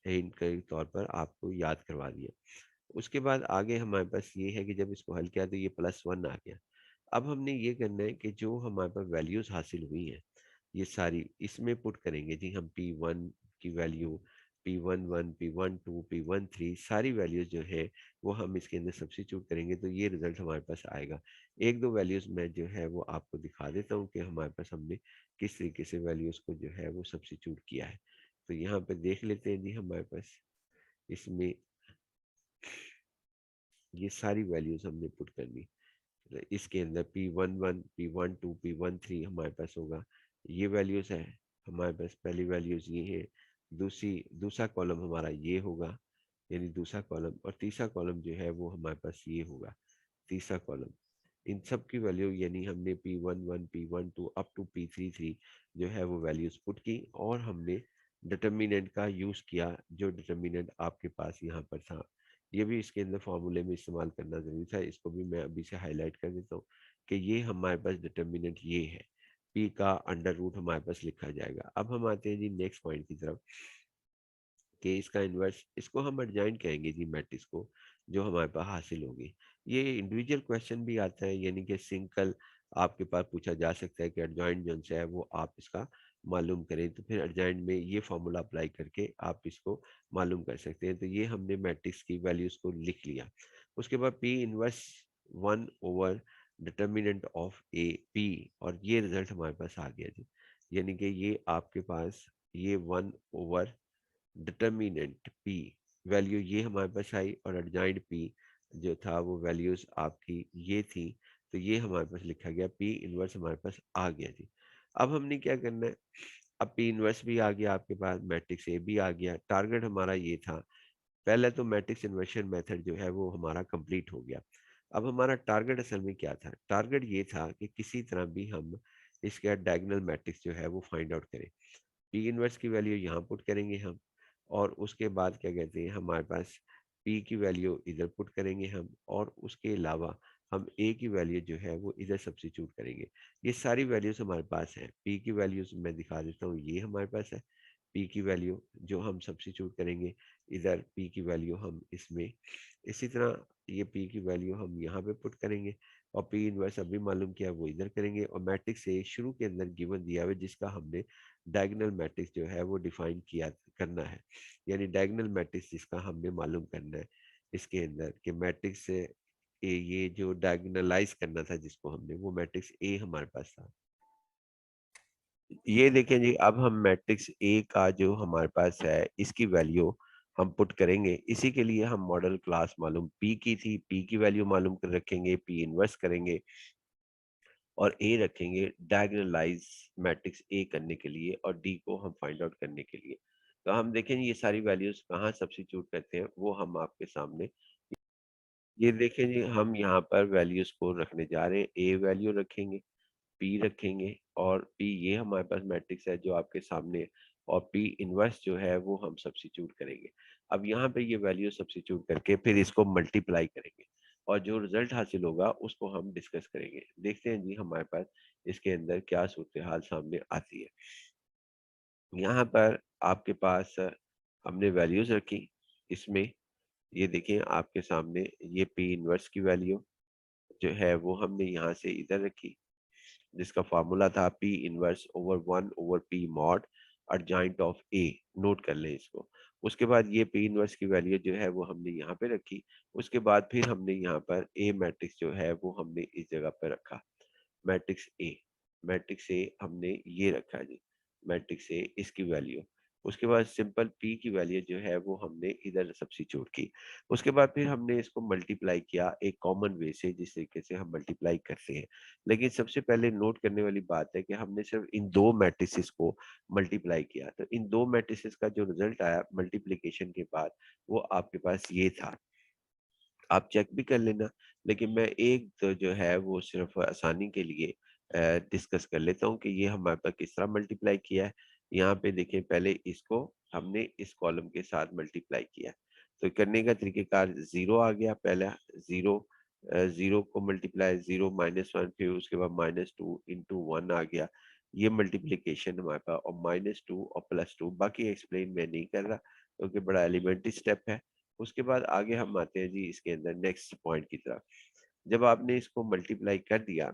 हिंट के तौर पर आपको याद करवा दिया। उसके बाद आगे हमारे पास ये है कि जब इसको हल किया तो ये +1 आ गया। अब हमने ये करना है कि जो हमारे पास वैल्यूज हासिल हुई हैं ये सारी इसमें पुट करेंगे जी हम। P1 की वैल्यू P11, P12, P13 सारी वैल्यूज जो है वो हम इसके अंदर सब्स्टिट्यूट करेंगे तो ये रिजल्ट हमारे पास आएगा। एक दो वैल्यूज मैं जो है वो आपको दिखा देता हूँ कि हमारे पास हमने किस तरीके से वैल्यूज को जो है वो सब्स्टिट्यूट किया है। तो यहाँ पे देख लेते हैं जी, हमारे पास इसमें ये सारी वैल्यूज हमने पुट करनी। तो इसके अंदर P11, P12, P13 हमारे पास होगा, ये वैल्यूज है हमारे पास। पहली वैल्यूज ये है, दूसरा कॉलम हमारा ये होगा, यानी दूसरा कॉलम, और तीसरा कॉलम जो है वो हमारे पास ये होगा, तीसरा कॉलम। इन सब की वैल्यू यानी हमने P11, P12 up to P33 जो है वो वैल्यूज पुट की, और हमने डिटर्मिनेंट का यूज किया, जो डिटर्मिनेंट आपके पास यहाँ पर था। ये भी इसके अंदर फॉर्मूले में इस्तेमाल करना जरूरी था, इसको भी मैं अभी से हाईलाइट कर देता हूँ कि ये हमारे पास डिटर्मिनेंट ये है, पी का अंडर रूट हमारे पास लिखा जाएगा। अब हम आते हैं जी नेक्स्ट पॉइंट की तरफ, कि इसका इन्वर्स, इसको हम एडजॉइंट कहेंगे जी मैट्रिक्स को, जो हमारे पास हासिल होगी। ये इंडिविजुअल क्वेश्चन भी आता है, यानी कि सिंगल आपके पास पूछा जा सकता है कि एडजॉइंट जो है वो आप इसका मालूम करें, तो फिर एडजॉइंट में ये फॉर्मूला अप्लाई करके आप इसको मालूम कर सकते हैं। तो ये हमने मैट्रिक्स की वैल्यूज को लिख लिया। उसके बाद P inverse 1 over determinant of A P, और ये रिजल्ट हमारे पास आ गया जी, यानी कि ये आपके पास ये 1 ओवर डिटर्मिनेंट पी वैल्यू ये हमारे पास आई, और एडजॉइंट पी जो था वो वैल्यूज आपकी ये थी। तो ये हमारे पास लिखा गया, पी इनवर्स हमारे पास आ गया जी। अब हमने क्या करना है, अब पी इनवर्स भी आ गया आपके पास, मैट्रिक्स ए भी आ गया। टारगेट हमारा ये था, पहले तो मैट्रिक्स इन्वर्शन मेथड जो है वो हमारा कंप्लीट हो गया। अब हमारा टारगेट असल में क्या था, टारगेट ये था कि किसी तरह भी हम इसका डायगोनल मैट्रिक्स जो है वो फाइंड आउट करें। पी इनवर्स की वैल्यू यहाँ पुट करेंगे हम, और उसके बाद क्या कहते हैं हमारे पास पी की वैल्यू इधर पुट करेंगे हम, और उसके अलावा हम ए की वैल्यू जो है वो इधर सब्स्टिट्यूट करेंगे। ये सारी वैल्यूज हमारे पास है। पी की वैल्यूज मैं दिखा देता हूँ, ये हमारे पास है पी की वैल्यू जो हम सब्स्टिट्यूट करेंगे इधर, पी की वैल्यू हम इसमें, इसी तरह ये पी की वैल्यू हम यहाँ पे पुट करेंगे, और पी इनवर्स अभी मालूम किया वो इधर करेंगे, और मैट्रिक्स से शुरू के अंदर गिवन दिया हुआ जिसका हमने डायगोनल मैट्रिक्स जो है वो डिफाइन किया करना है, यानी डायगोनल मैट्रिक्स जिसका हमने मालूम करना है इसके अंदर कि मैट्रिक्स से ये जो डायगोनलाइज करना था जिसको हमने, वो मैट्रिक्स ए हमारे पास था। ये देखें जी, अब हम मैट्रिक्स ए का जो हमारे पास है इसकी वैल्यू हम पुट करेंगे। इसी के लिए हम मॉडल क्लास मालूम पी की थी, पी की वैल्यू मालूम कर रखेंगे, पी इनवर्स करेंगे, और ए रखेंगे डायगोनलाइज मैट्रिक्स ए करने के लिए, और डी को हम फाइंड आउट करने के लिए। तो हम देखें ये सारी वैल्यूज कहाँ सब्स्टिट्यूट करते हैं वो हम आपके सामने, ये देखें जी, हम यहाँ पर वैल्यूज को रखने जा रहे हैं। ए वैल्यू रखेंगे, पी रखेंगे, और पी ये हमारे पास मैट्रिक्स है जो आपके सामने है, और पी इनवर्स जो है वो हम सब्स्टिट्यूट करेंगे। अब यहाँ पे ये वैल्यू सब्स्टिट्यूट करके फिर इसको मल्टीप्लाई करेंगे, और जो रिजल्ट हासिल होगा उसको हम डिस्कस करेंगे। देखते हैं जी हमारे पास इसके अंदर क्या सूरत हाल सामने आती है। यहाँ पर आपके पास हमने वैल्यूज रखी इसमें, ये देखें आपके सामने, ये पी इनवर्स की वैल्यू जो है वो हमने यहाँ से इधर रखी, जिसका फार्मूला था P inverse over 1 over P mod adjoint of A, note कर लें इसको। उसके बाद ये पी इनवर्स की वैल्यू जो है वो हमने यहाँ पे रखी। उसके बाद फिर हमने यहाँ पर ए मैट्रिक्स जो है वो हमने इस जगह पर रखा, मैट्रिक्स ए, मैट्रिक्स ए हमने ये रखा जी, मैट्रिक्स ए इसकी वैल्यू। उसके बाद सिंपल पी की वैल्यू जो है वो हमने इधर सब्स्टिट्यूट की। उसके बाद फिर हमने इसको मल्टीप्लाई किया एक कॉमन वे से, जिस तरीके से हम मल्टीप्लाई करते हैं। लेकिन सबसे पहले नोट करने वाली बात है कि हमने सिर्फ इन दो मैट्रिसेस को मल्टीप्लाई किया, तो इन दो मैट्रिसेस का जो रिजल्ट आया मल्टीप्लिकेशन के बाद वो आपके पास ये था। आप चेक भी कर लेना, लेकिन मैं एक तो जो है वो सिर्फ आसानी के लिए डिस्कस कर लेता हूँ कि ये हमारे पास किस तरह मल्टीप्लाई किया है। यहाँ पे देखें, पहले इसको हमने इस कॉलम के साथ मल्टीप्लाई किया, तो करने का तरीकेकार जीरो आ गया, पहला जीरो, जीरो को मल्टीप्लाई, जीरो -1, फिर उसके बाद -2 इंटू 1 आ गया, ये मल्टीप्लीकेशन हमारे पास, और -2 और +2, बाकी एक्सप्लेन मैं नहीं कर रहा क्योंकि बड़ा एलिमेंट्री स्टेप है। उसके बाद आगे हम आते हैं जी इसके अंदर नेक्स्ट पॉइंट की तरफ। जब आपने इसको मल्टीप्लाई कर दिया,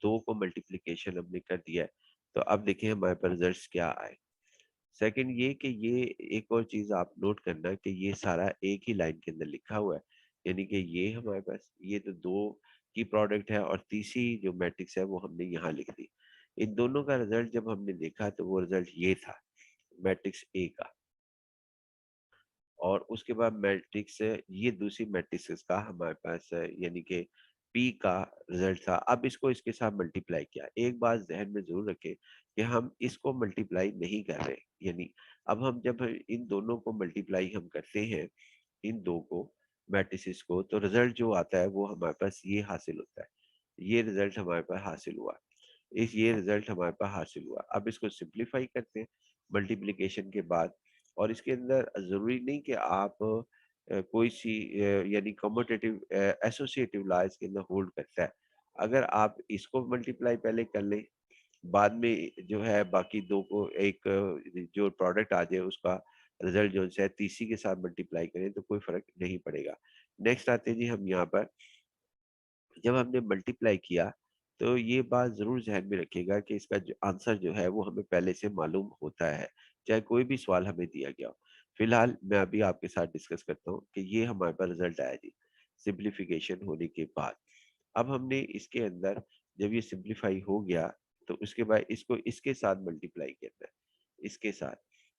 दो को मल्टीप्लिकेशन हमने कर दिया है, तो अब देखें हमारे पास रिजल्ट्स क्या आए। सेकंड ये कि ये एक और चीज आप नोट करना कि ये सारा एक ही लाइन के अंदर लिखा हुआ है, यानी कि ये हमारे पास ये तो दो की प्रोडक्ट है और तीसरी जो मैट्रिक्स है वो हमने यहाँ लिख दी। इन दोनों का रिजल्ट जब हमने देखा तो वो रिजल्ट ये था मैट्रिक्स ए का, और उसके बाद मैट्रिक्स ये दूसरी मैट्रिक्स का हमारे पास यानी कि पी का रिजल्ट था। अब इसको इसके साथ मल्टीप्लाई किया। एक बात जहन में जरूर रखें कि हम इसको मल्टीप्लाई नहीं कर रहे, यानी अब हम जब इन दोनों को मल्टीप्लाई हम करते हैं, इन दो को मैट्रिसेस को, तो रिजल्ट जो आता है वो हमारे पास ये हासिल होता है। ये रिजल्ट हमारे पास हासिल हुआ, इस ये रिजल्ट हमारे पास हासिल हुआ। अब इसको सिंप्लीफाई करते हैं मल्टीप्लिकेशन के बाद, और इसके अंदर जरूरी नहीं कि आप कोई सी यानी कम्यूटेटिव एसोसिएटिव लॉ इसके अंदर होल्ड करता है। अगर आप इसको मल्टीप्लाई पहले कर लें, बाद में जो है बाकी दो को एक जो प्रोडक्ट आ जाए उसका रिजल्ट जो है तीसरी के साथ मल्टीप्लाई करें तो कोई फर्क नहीं पड़ेगा। नेक्स्ट आते हैं जी हम यहाँ पर, जब हमने मल्टीप्लाई किया तो ये बात जरूर ध्यान में रखिएगा कि इसका जो आंसर जो है वो हमें पहले से मालूम होता है, चाहे कोई भी सवाल हमें दिया गया हो। फिलहाल मैं अभी आपके साथ डिस्कस करता हूँ कि ये हमारे पास रिजल्ट आया जी सिंप्लीफिकेशन होने के बाद। अब हमने इसके अंदर जब ये सिंप्लीफाई हो गया तो उसके बाद इसको इसके साथ मल्टीप्लाई करना है, इसके साथ।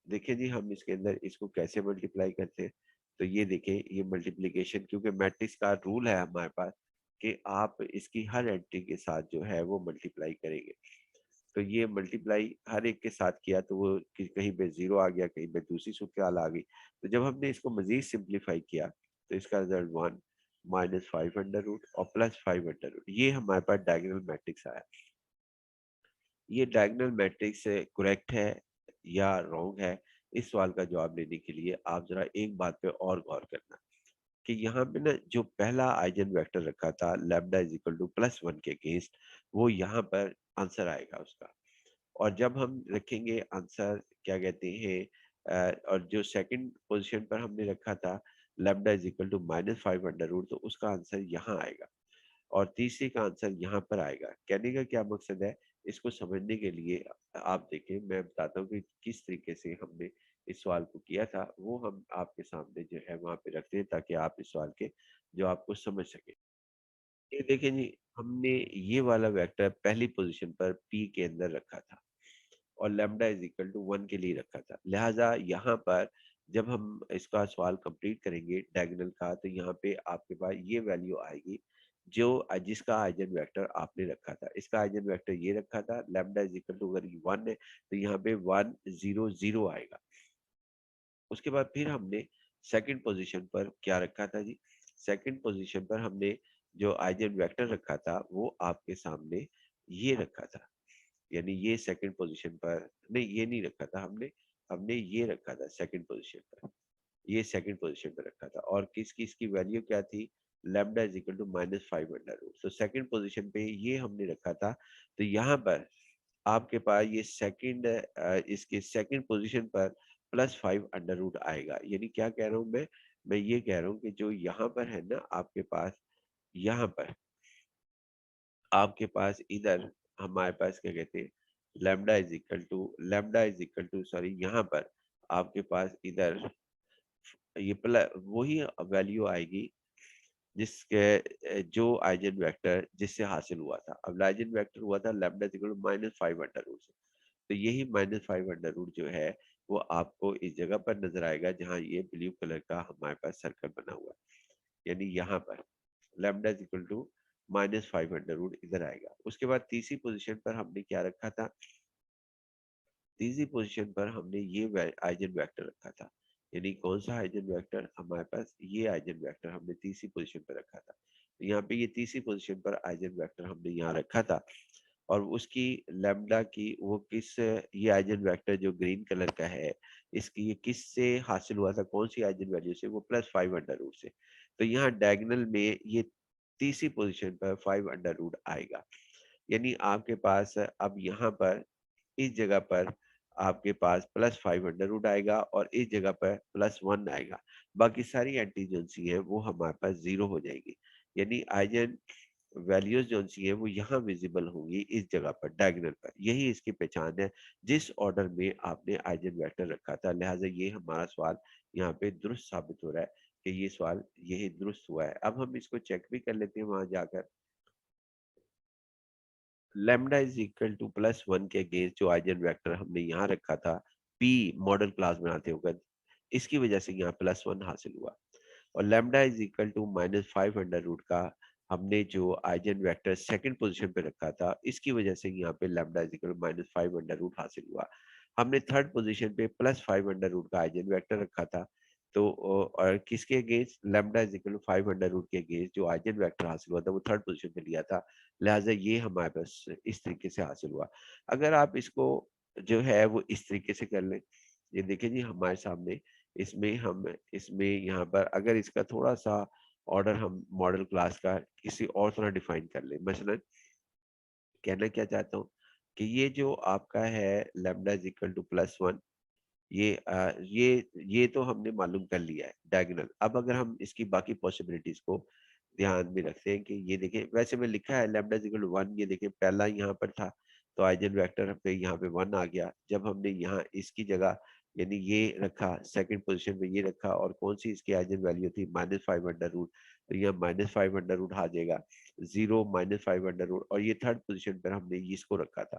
देखिए जी हम इसके अंदर इसको कैसे मल्टीप्लाई करते हैं, तो ये देखें ये मल्टीप्लिकेशन, क्योंकि मैट्रिक्स का रूल है हमारे पास कि आप इसकी हर एंट्री के साथ जो है वो मल्टीप्लाई करेंगे। तो ये मल्टीप्लाई हर एक के साथ किया तो वो कहीं पे जीरो आ गया, कहीं पे दूसरी सूत्रचाल आ गई। तो जब हमने इसको मजीद सिंप्लीफाई किया तो इसका रिजल्ट 1 -5 अंडर रूट और +5 अंडर रूट, ये हमारे पास डायगोनल मैट्रिक्स आया। ये डायगोनल मैट्रिक्स करेक्ट है या रॉन्ग है, इस सवाल का जवाब देने के लिए आप जरा एक बात पे और गौर करना कि यहाँ पे ना जो पहला आइजन वेक्टर रखा था लैम्डा इज इक्वल टू +1 के अगेंस्ट, वो यहाँ पर आंसर आएगा उसका। और जब हम रखेंगे आंसर क्या कहते हैं और जो सेकंड पोजीशन पर हमने रखा था lambda is equal to -5 under root, तो उसका आंसर यहाँ आएगा और तीसरे का आंसर यहाँ पर आएगा। कहने का क्या मकसद है, इसको समझने के लिए आप देखें, मैं बताता हूँ कि किस तरीके से हमने इस सवाल को किया था, वो हम आपके सामने जो है वहां पे रखते हैं ताकि आप इस सवाल के जो आपको समझ सके। ये देखें जी, हमने ये वाला वेक्टर पहली पोजीशन पर पी के अंदर रखा था और लैम्डा इज इक्वल टू 1 के लिए रखा था। लिहाजा यहाँ पर जब हम इसका सवाल कंप्लीट करेंगे डायगोनल का, तो यहाँ पे आपके पास ये वैल्यू आएगी जो जिसका आइजन वेक्टर आपने रखा था। इसका आइजन वेक्टर ये रखा था लैम्डा इज इक्वल टू, अगर ये 1 है तो यहाँ पे 1 0 0 आएगा। उसके बाद फिर हमने सेकंड पोजीशन पर क्या रखा था जी, सेकंड पोजीशन पर हमने जो आइजन वेक्टर रखा था वो आपके सामने ये रखा था, यानी ये सेकंड पोजीशन पर नहीं, ये नहीं रखा था हमने, हमने ये रखा था सेकंड पोजीशन पर, ये सेकंड पोजीशन पर रखा था। और किसकी इसकी वैल्यू क्या थी, lambda is equal to -5 under root. तो सेकंड पोजीशन पे ये हमने रखा था। तो यहाँ पर आपके पास ये सेकंड इसके सेकंड पोजीशन पर +5 अंडर रूट आएगा। यानी क्या कह रहा हूँ मैं ये कह रहा हूँ कि जो यहाँ पर है ना आपके पास, यहाँ पर आपके पास इधर हमारे पास क्या कहते हैं lambda is equal to sorry, यहाँ पर आपके पास इधर ये वही वैल्यू आएगी जिसके जो आइजन वेक्टर जिससे हासिल हुआ था। अब आइजन वेक्टर हुआ था lambda is equal to -5 under root से, तो यही -5 अंडर रूट जो है वो आपको इस जगह पर नजर आएगा जहाँ ये ब्लू कलर का हमारे पास सर्कल बना हुआ है, यानी यहाँ पर lambda is equal to -5 under root इधर आएगा। उसके बाद तीसरी पोजीशन पर हमने क्या रखा था, तीसरी पोजीशन पर हमने ये आइजन वेक्टर रखा था। यानी कौन सा आइजन वेक्टर, हमारे पास ये आइजन वेक्टर हमने तीसरी पोजीशन पर रखा था। तो यहाँ पे ये तीसरी पोजीशन पर आइजन वेक्टर हमने यहाँ रखा था और उसकी लैम्डा की वो किस, ये आइजन वेक्टर जो ग्रीन कलर का है इसकी ये किस से हासिल हुआ था, कौन सी आइजन वैल्यू से, वो +5 अंडर रूट से। तो यहाँ डायगोनल में ये तीसरी पोजीशन पर 5 अंडर रूट आएगा। यानी आपके पास अब यहाँ पर इस जगह पर आपके पास +5 अंडर रूट आएगा और इस जगह पर +1 आएगा। बाकी सारी एंटी जो सी है वो हमारे पास 0 हो जाएगी। यानी आइजन वैल्यूज जो सी है वो यहाँ विजिबल होंगी इस जगह पर डायगोनल पर, यही इसकी पहचान है जिस ऑर्डर में आपने आइजन वेक्टर रखा था। लिहाजा ये हमारा सवाल यहाँ पे दुरुस्त साबित हो रहा है कि ये सवाल यही दुरुस्त हुआ है। अब हम इसको चेक भी कर लेते हैं वहां जाकर। लैम्डा इज इक्वल टू +1 के अगेंस्ट जो आइजन वेक्टर हमने यहाँ रखा था पी मॉडल क्लास बनाते वक्त, इसकी वजह से यहाँ +1 हासिल हुआ। और lambda is equal to -5 under root का हमने जो आइजन वेक्टर सेकंड पोजीशन पे रखा था, इसकी वजह से यहाँ पे lambda is equal -5 under root हासिल हुआ। हमने थर्ड पोजीशन पे +5 अंडर रूट का आइजन वेक्टर रखा था, तो और किसके against, lambda is equal to 5 under root के अगेंस्ट जो आइजन वेक्टर हासिल हुआ था वो थर्ड पोजीशन पे लिया था। लिहाजा ये हमारे पास इस तरीके से हासिल हुआ। अगर आप इसको जो है वो इस तरीके से कर लें, ये देखिए जी हमारे सामने, इसमें हम इसमें यहाँ पर अगर इसका थोड़ा सा ऑर्डर हम मॉडल क्लास का किसी और तरह डिफाइन कर ले, मसलन कहना क्या चाहता हूँ कि ये जो आपका है लैम्डा इज इक्वल टू +1, ये तो हमने मालूम कर लिया है डायगोनल। अब अगर हम इसकी बाकी पॉसिबिलिटीज को ध्यान में रखते हैं कि ये देखें, वैसे में लिखा है लैम्डा इज इक्वल टू 1, ये देखें पहला यहाँ पर था तो आइजन वेक्टर पे यहाँ पे 1 आ गया। जब हमने यहाँ इसकी जगह यानी ये रखा सेकंड पोजीशन में, ये रखा और कौन सी इसकी आइजन वैल्यू थी -5 अंडर रूट, तो यहाँ -5 अंडर रूट आ जाएगा, 0 -5 अंडर रूट, और ये थर्ड पोजीशन पर हमने इसको रखा था,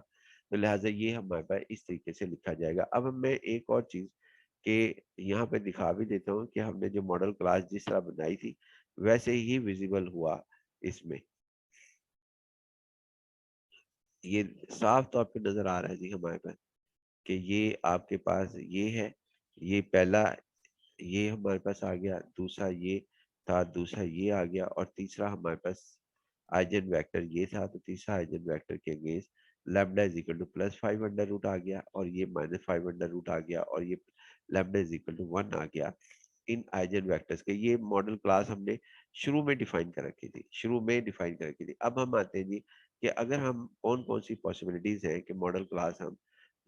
तो लिहाजा ये हमारे पास इस तरीके से लिखा जाएगा। अब मैं एक और चीज कि यहाँ पे दिखा भी देता हूँ कि हमने जो मॉडल क्लास जिस तरह बनाई थी वैसे ही विजिबल हुआ इसमें, ये साफ तौर पे नजर आ रहा है जी हमारे पास कि ये आपके पास ये है, ये पहला ये हमारे पास आ गया, दूसरा ये था, दूसरा ये आ गया, और तीसरा हमारे पास आइजन वेक्टर ये था, तो तीसरा आइजन वेक्टर के against lambda is equal to +5 under root आ गया, और ये -5 अंडर रूट आ गया, और ये लैम्डा इज इक्वल टू 1 आ गया। इन आइजन वेक्टर्स के ये मॉडल क्लास हमने शुरू में डिफाइन कर रखी थी, शुरू में डिफाइन कर रखी थी। अब हम आते हैं जी कि अगर हम कौन कौन सी पॉसिबिलिटीज हैं कि मॉडल क्लास हम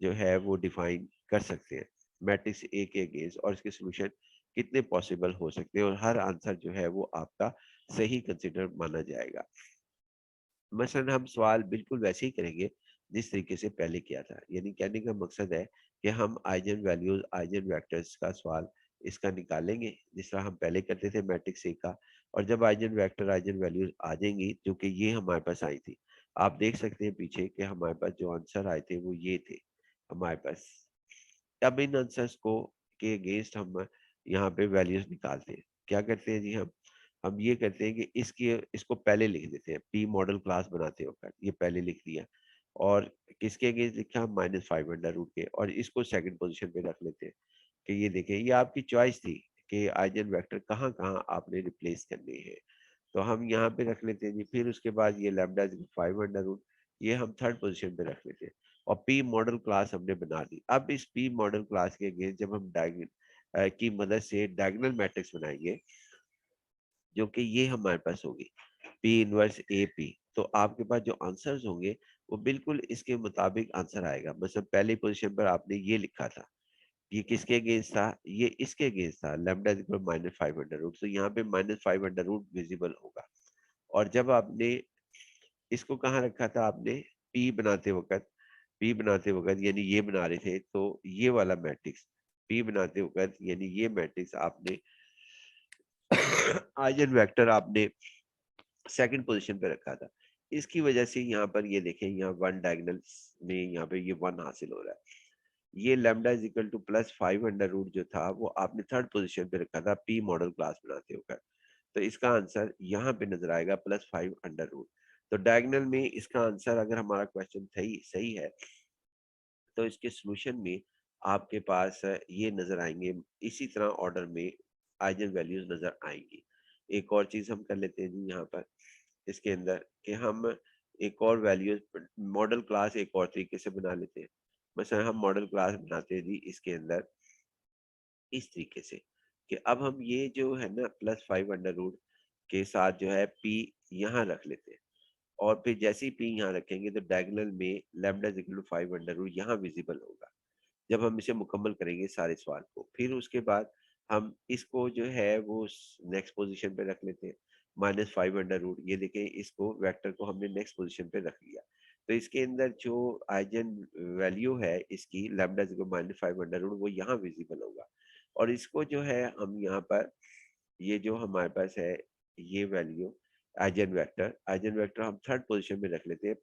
जो है वो डिफाइन कर सकते हैं मैट्रिक्स ए के अगेंस्ट, और इसके सोल्यूशन कितने पॉसिबल हो सकते हैं और हर आंसर जो है वो आपका सही कंसिडर माना जाएगा। मसलन हम सवाल बिल्कुल वैसे ही करेंगे जिस तरीके से पहले किया था, यानी कहने का मकसद है कि हम आइजन वैल्यूज आइजन वेक्टर्स का सवाल इसका निकालेंगे जिस तरह हम पहले करते थे मैट्रिक्स ए का, और जब आइजन वेक्टर आइजन वैल्यूज आ जाएंगी जो कि ये हमारे पास आई थी, आप देख सकते हैं पीछे कि हमारे पास जो आंसर आए थे वो ये थे हमारे पास। अब इन आंसर्स को के अगेंस्ट हम यहाँ पे वैल्यूज निकालते हैं। क्या करते हैं जी हम ये करते हैं कि इसको पहले लिख देते हैं पी मॉडल क्लास बनाते होकर, ये पहले लिख दिया, और किसके अगेंस्ट लिखा -5 अंडर रूट के, और इसको सेकंड पोजीशन पे रख लेते हैं कि ये देखें ये आपकी चॉइस थी कि आइजन वेक्टर कहाँ कहाँ आपने रिप्लेस करने हैं, तो हम यहाँ पे रख लेते हैं जी। फिर उसके बाद ये लैम्डा 5 अंडर रूट, ये हम थर्ड पोजीशन पे रख लेते हैं, और पी मॉडल क्लास हमने बना दी। अब इस पी मॉडल क्लास के अगेंस्ट जब हम डायगोनल की मदद से डायगोनल मैट्रिक्स बनाएंगे जो कि ये हमारे पास होगी पी इनवर्स ए पी, तो आपके पास जो आंसर्स होंगे वो बिल्कुल इसके मुताबिक आंसर आएगा। मतलब पहली पोजीशन पर आपने ये लिखा था, ये किसके अगेंस्ट था, ये इसके अगेंस्ट था लैम्डा इक्वल -5 अंडर रूट, तो यहाँ पे -5 अंडर रूट विजिबल होगा। और जब आपने इसको कहाँ रखा था आपने, पी बनाते वक्त, पी बनाते वक्त यानी ये बना रहे थे तो ये वाला मैट्रिक्स पी बनाते वक्त यानी ये मैट्रिक्स आपने आइजन वेक्टर आपने सेकंड पोजीशन पे रखा था। इसकी वजह से यहाँ पर ये देखें, यहाँ 1 डायगोनल में यहाँ पे ये 1 हासिल हो रहा है। ये lambda is equal to +5 under root जो था वो आपने थर्ड पोजीशन पे रखा था पी मॉडल क्लास बनाते होकर, तो इसका आंसर यहाँ पे नजर आएगा +5 अंडर रूट। तो डायगोनल में इसका आंसर अगर हमारा क्वेश्चन सही सही है तो इसके सॉल्यूशन में आपके पास ये नजर आएंगे, इसी तरह ऑर्डर में आइजन वैल्यूज नजर आएंगी। एक और चीज हम कर लेते हैं जी यहाँ पर इसके अंदर कि हम एक और वैल्यूज मॉडल क्लास एक और तरीके से बना लेते हैं। mesela हम मॉडल क्लास बनाते हैं जी इसके अंदर इस तरीके से कि अब हम ये जो है ना +5 अंडर रूट के साथ जो है पी यहाँ रख लेते हैं, और फिर जैसे ही पी यहाँ रखेंगे तो डायगोनल में lambda is equal to 5 under root यहाँ विजिबल होगा। जब हम इसे मुकम्मल करेंगे सारे सवाल को, फिर उसके बाद हम इसको जो है वो नेक्स्ट पोजीशन पे रख लेते हैं। -5 अंडर रूट, ये देखें इसको वेक्टर को हमने नेक्स्ट पोजीशन पे रख लिया। तो इसके अंदर जो आइजन वैल्यू है इसकी लैम्डा इक्वल -5 अंडर रूट वो यहाँ विजिबल होगा। और इसको जो है हम यहाँ पर ये जो हमारे पास है ये वैल्यू आइजन वेक्टर हम थर्ड पोजीशन में रख लेते हैं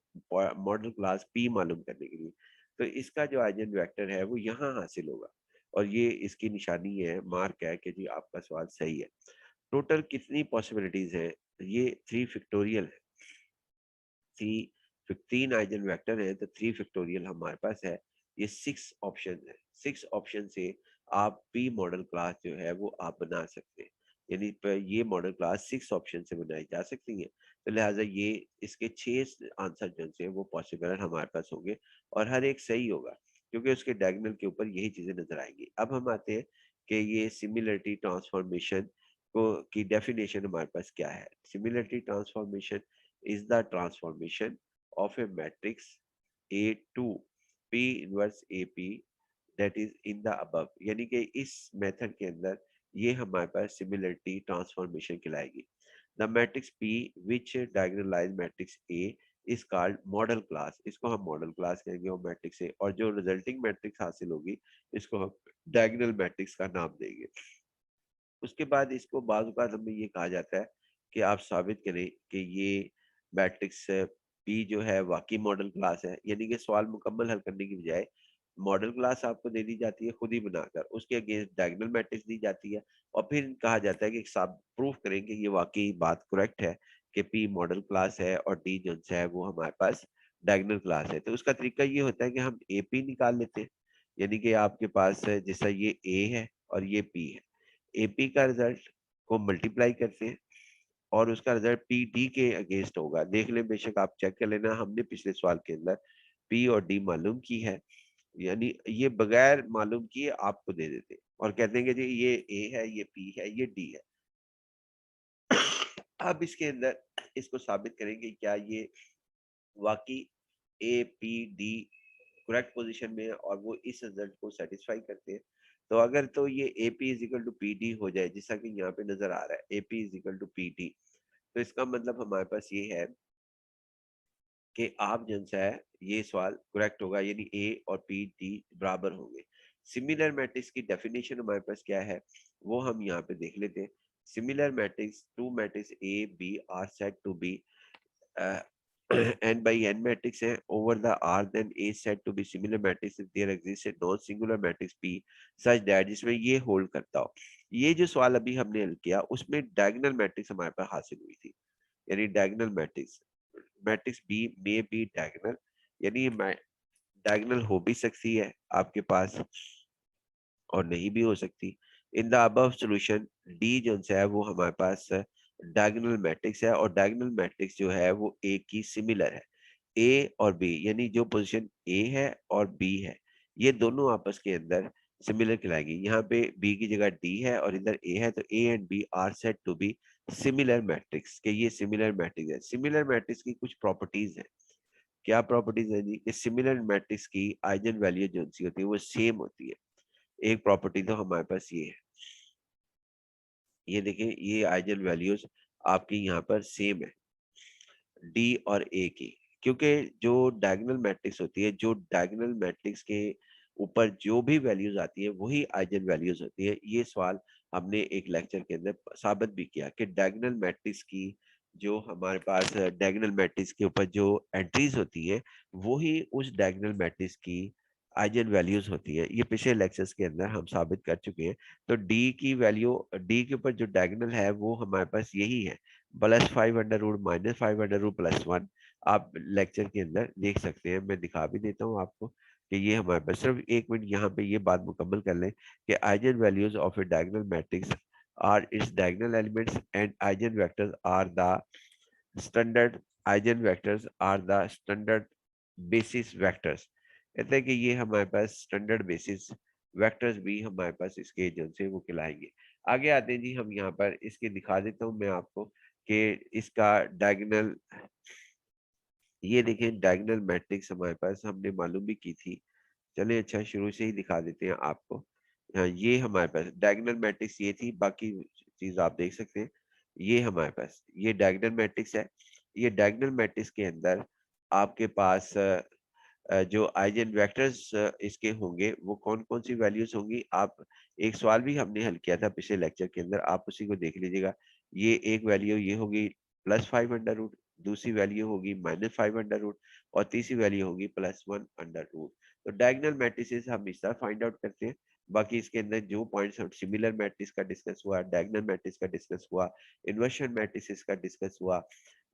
मॉडल क्लास पी मालूम करने के लिए। तो इसका जो आइजन वेक्टर है वो यहाँ हासिल होगा और ये इसकी निशानी है, मार्क है कि जी आपका सवाल सही है। टोटल कितनी पॉसिबिलिटीज है? ये 3 फैक्टोरियल है। 3 आइजन वेक्टर है तो 3 फैक्टोरियल हमारे पास है। ये 6 ऑप्शन है। 6 ऑप्शन से आप पी मॉडल क्लास जो है वो आप बना सकते हैं। यानी ये मॉडल क्लास 6 ऑप्शन से बनाई जा सकती है। तो लिहाजा ये इसके 6 आंसर जो से वो पॉसिबल हमारे पास होंगे और हर एक सही होगा क्योंकि उसके डायगोनल के ऊपर यही चीजें नजर आएंगी। अब हम आते हैं कि ये सिमिलरिटी ट्रांसफॉर्मेशन को की डेफिनेशन हमारे पास क्या है। Similarity transformation is the transformation of a matrix A to P inverse AP that is in the above। यानी कि इस मेथड के अंदर ये हमारे पास सिमिलरिटी ट्रांसफॉर्मेशन कहलाएगी। The matrix P which diagonalize matrix A is called model class. इसको हम मॉडल क्लास कहेंगे वो मैट्रिक्स से, और जो रिजल्टिंग मैट्रिक्स हासिल होगी इसको हम डायगोनल मैट्रिक्स का नाम देंगे। उसके बाद इसको बाज़ औक़ात हमें ये कहा जाता है कि आप साबित करें कि ये मैट्रिक्स पी जो है वाकई मॉडल क्लास है। यानी कि सवाल मुकम्मल हल करने की बजाय मॉडल क्लास आपको दे दी जाती है खुद ही बनाकर, उसके अगेंस्ट डायगोनल मैट्रिक्स दी जाती है और फिर कहा जाता है कि साब प्रूफ करें कि ये वाकई बात करेक्ट है कि पी मॉडल क्लास है और डी जो है वो हमारे पास डायगोनल क्लास है। तो उसका तरीका ये होता है कि हम ए पी निकाल लेते हैं। यानी कि आपके पास जैसा ये ए है और ये पी है, एपी का रिजल्ट को मल्टीप्लाई करते हैं और उसका रिजल्ट पी डी के अगेंस्ट होगा। देख लें, बेशक आप चेक कर लेना, हमने पिछले सवाल के अंदर पी और डी मालूम की है। यानी ये बगैर मालूम किए आपको दे देते हैं और कहते हैं कि जी ये ए है, ये पी है, ये डी है। अब इसके अंदर इसको साबित करेंगे क्या ये वाकई A P D correct position में है और वो इस रिजल्ट को सेटिस्फाई करते हैं। तो अगर तो ये A P is equal to P D हो जाए जैसा कि यहाँ पे नजर आ रहा है, A P is equal to P D, तो इसका मतलब हमारे पास ये है कि आप जन सा है ये सवाल करेक्ट होगा, यानी ए और पी डी बराबर होंगे। सिमिलर मैट्रिक्स की डेफिनेशन हमारे पास क्या है वो हम यहाँ पे देख लेते हैं। Similar matrix to matrix A B are said to be n by n matrix है over the R, then A is said to be similar matrix if there exists a non singular matrix P such that जिसमें ये hold करता हो। ये जो सवाल अभी हमने हल किया उसमें डायगोनल मैट्रिक्स हमारे पास हासिल हुई थी। यानी डायगोनल मैट्रिक्स मैट्रिक्स बी में बी डायगोनल, यानी डायगोनल हो भी सकती है आपके पास और नहीं भी हो सकती। In the above solution D जो है वो हमारे पास डायगोनल मैट्रिक्स है और डायगोनल मैट्रिक्स जो है वो ए की सिमिलर है। ए और बी यानी जो पोजीशन ए है और बी है ये दोनों आपस के अंदर सिमिलर कहलाएगी। यहाँ पे बी की जगह डी है और इधर ए है, तो A and B are said to be similar matrix के ये सिमिलर मैट्रिक्स है। सिमिलर मैट्रिक्स की कुछ प्रॉपर्टीज है। क्या प्रॉपर्टीज है जी? कि सिमिलर मैट्रिक्स की आइजन वैल्यू जो सी होती है वो सेम होती है। एक प्रॉपर्टी तो हमारे पास ये है, ये देखिए ये आइजन वैल्यूज आपकी यहाँ पर सेम है डी और ए की, क्योंकि जो डायगोनल मैट्रिक्स होती है, जो डायगोनल मैट्रिक्स के ऊपर जो भी वैल्यूज आती है वही आइजन वैल्यूज होती है। ये सवाल हमने एक लेक्चर के अंदर साबित भी किया कि डायगोनल मैट्रिक्स की जो हमारे पास डायगोनल मैट्रिक्स के ऊपर जो एंट्रीज होती है वही उस डायगोनल मैट्रिक्स की आइजन वैल्यूज होती है। ये पिछले लेक्चर्स के अंदर हम साबित कर चुके हैं। तो डी की वैल्यू, डी के ऊपर जो डायगोनल है वो हमारे पास यही है, +5 अंडर रूट -5 अंडर रूट +1। आप लेक्चर के अंदर देख सकते हैं, मैं दिखा भी देता हूँ आपको कि ये हमारे पास। सिर्फ एक मिनट यहाँ पे ये बात मुकम्मल कर लें कि eigen values of a diagonal matrix are its diagonal elements and eigen vectors are the standard eigen vectors are the standard basis vectors. कहते हैं कि ये हमारे पास स्टैंडर्ड बेसिस वेक्टर्स भी हमारे पास इसके जो से वो कहलाएंगे। आगे आते हैं जी, हम यहाँ पर इसके दिखा देता हूँ मैं आपको कि इसका डायगोनल, ये देखिए डायगोनल मैट्रिक्स हमारे पास हमने मालूम भी की थी। चलिए अच्छा शुरू से ही दिखा देते हैं आपको। ये हमारे पास डायगोनल मैट्रिक्स ये थी, बाकी चीज आप देख सकते हैं। ये हमारे पास ये डायगोनल मैट्रिक्स है। ये डायगोनल मैट्रिक्स के अंदर आपके पास जो आइजन वेक्टर्स इसके होंगे वो कौन कौन सी वैल्यूज होंगी। आप एक सवाल भी हमने हल किया था पिछले लेक्चर के अंदर, आप उसी को देख लीजिएगा। ये एक वैल्यू ये होगी +5 अंडर रूट, दूसरी वैल्यू होगी -5 अंडर रूट, और तीसरी वैल्यू होगी +1 अंडर रूट। तो डायगोनल मैट्रिसेस हम इस तरह फाइंड आउट करते हैं। बाकी इसके अंदर जो पॉइंट्स सिमिलर मैट्रिक्स का डिस्कस हुआ, डायगोनल मैट्रिक्स का डिस्कस हुआ, इन्वर्शन मैट्रिसेस का डिस्कस हुआ,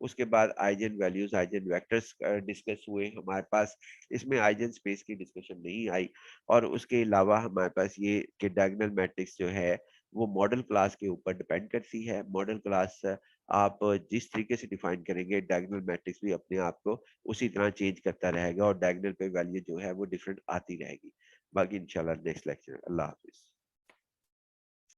उसके बाद eigen values eigen vectors discuss हुए हमारे पास। इसमें आइजन स्पेस की डिस्कशन नहीं आई। और उसके अलावा हमारे पास ये कि डायगोनल मैट्रिक्स जो है वो मॉडल क्लास के ऊपर डिपेंड करती है। मॉडल क्लास आप जिस तरीके से डिफाइन करेंगे, डायगोनल मैट्रिक्स भी अपने आप को उसी तरह चेंज करता रहेगा और डायगोनल पे वैल्यू जो है वो डिफरेंट आती रहेगी। बाकी इंशाल्लाह नेक्स्ट लेक्चर। अल्लाह हाफिज।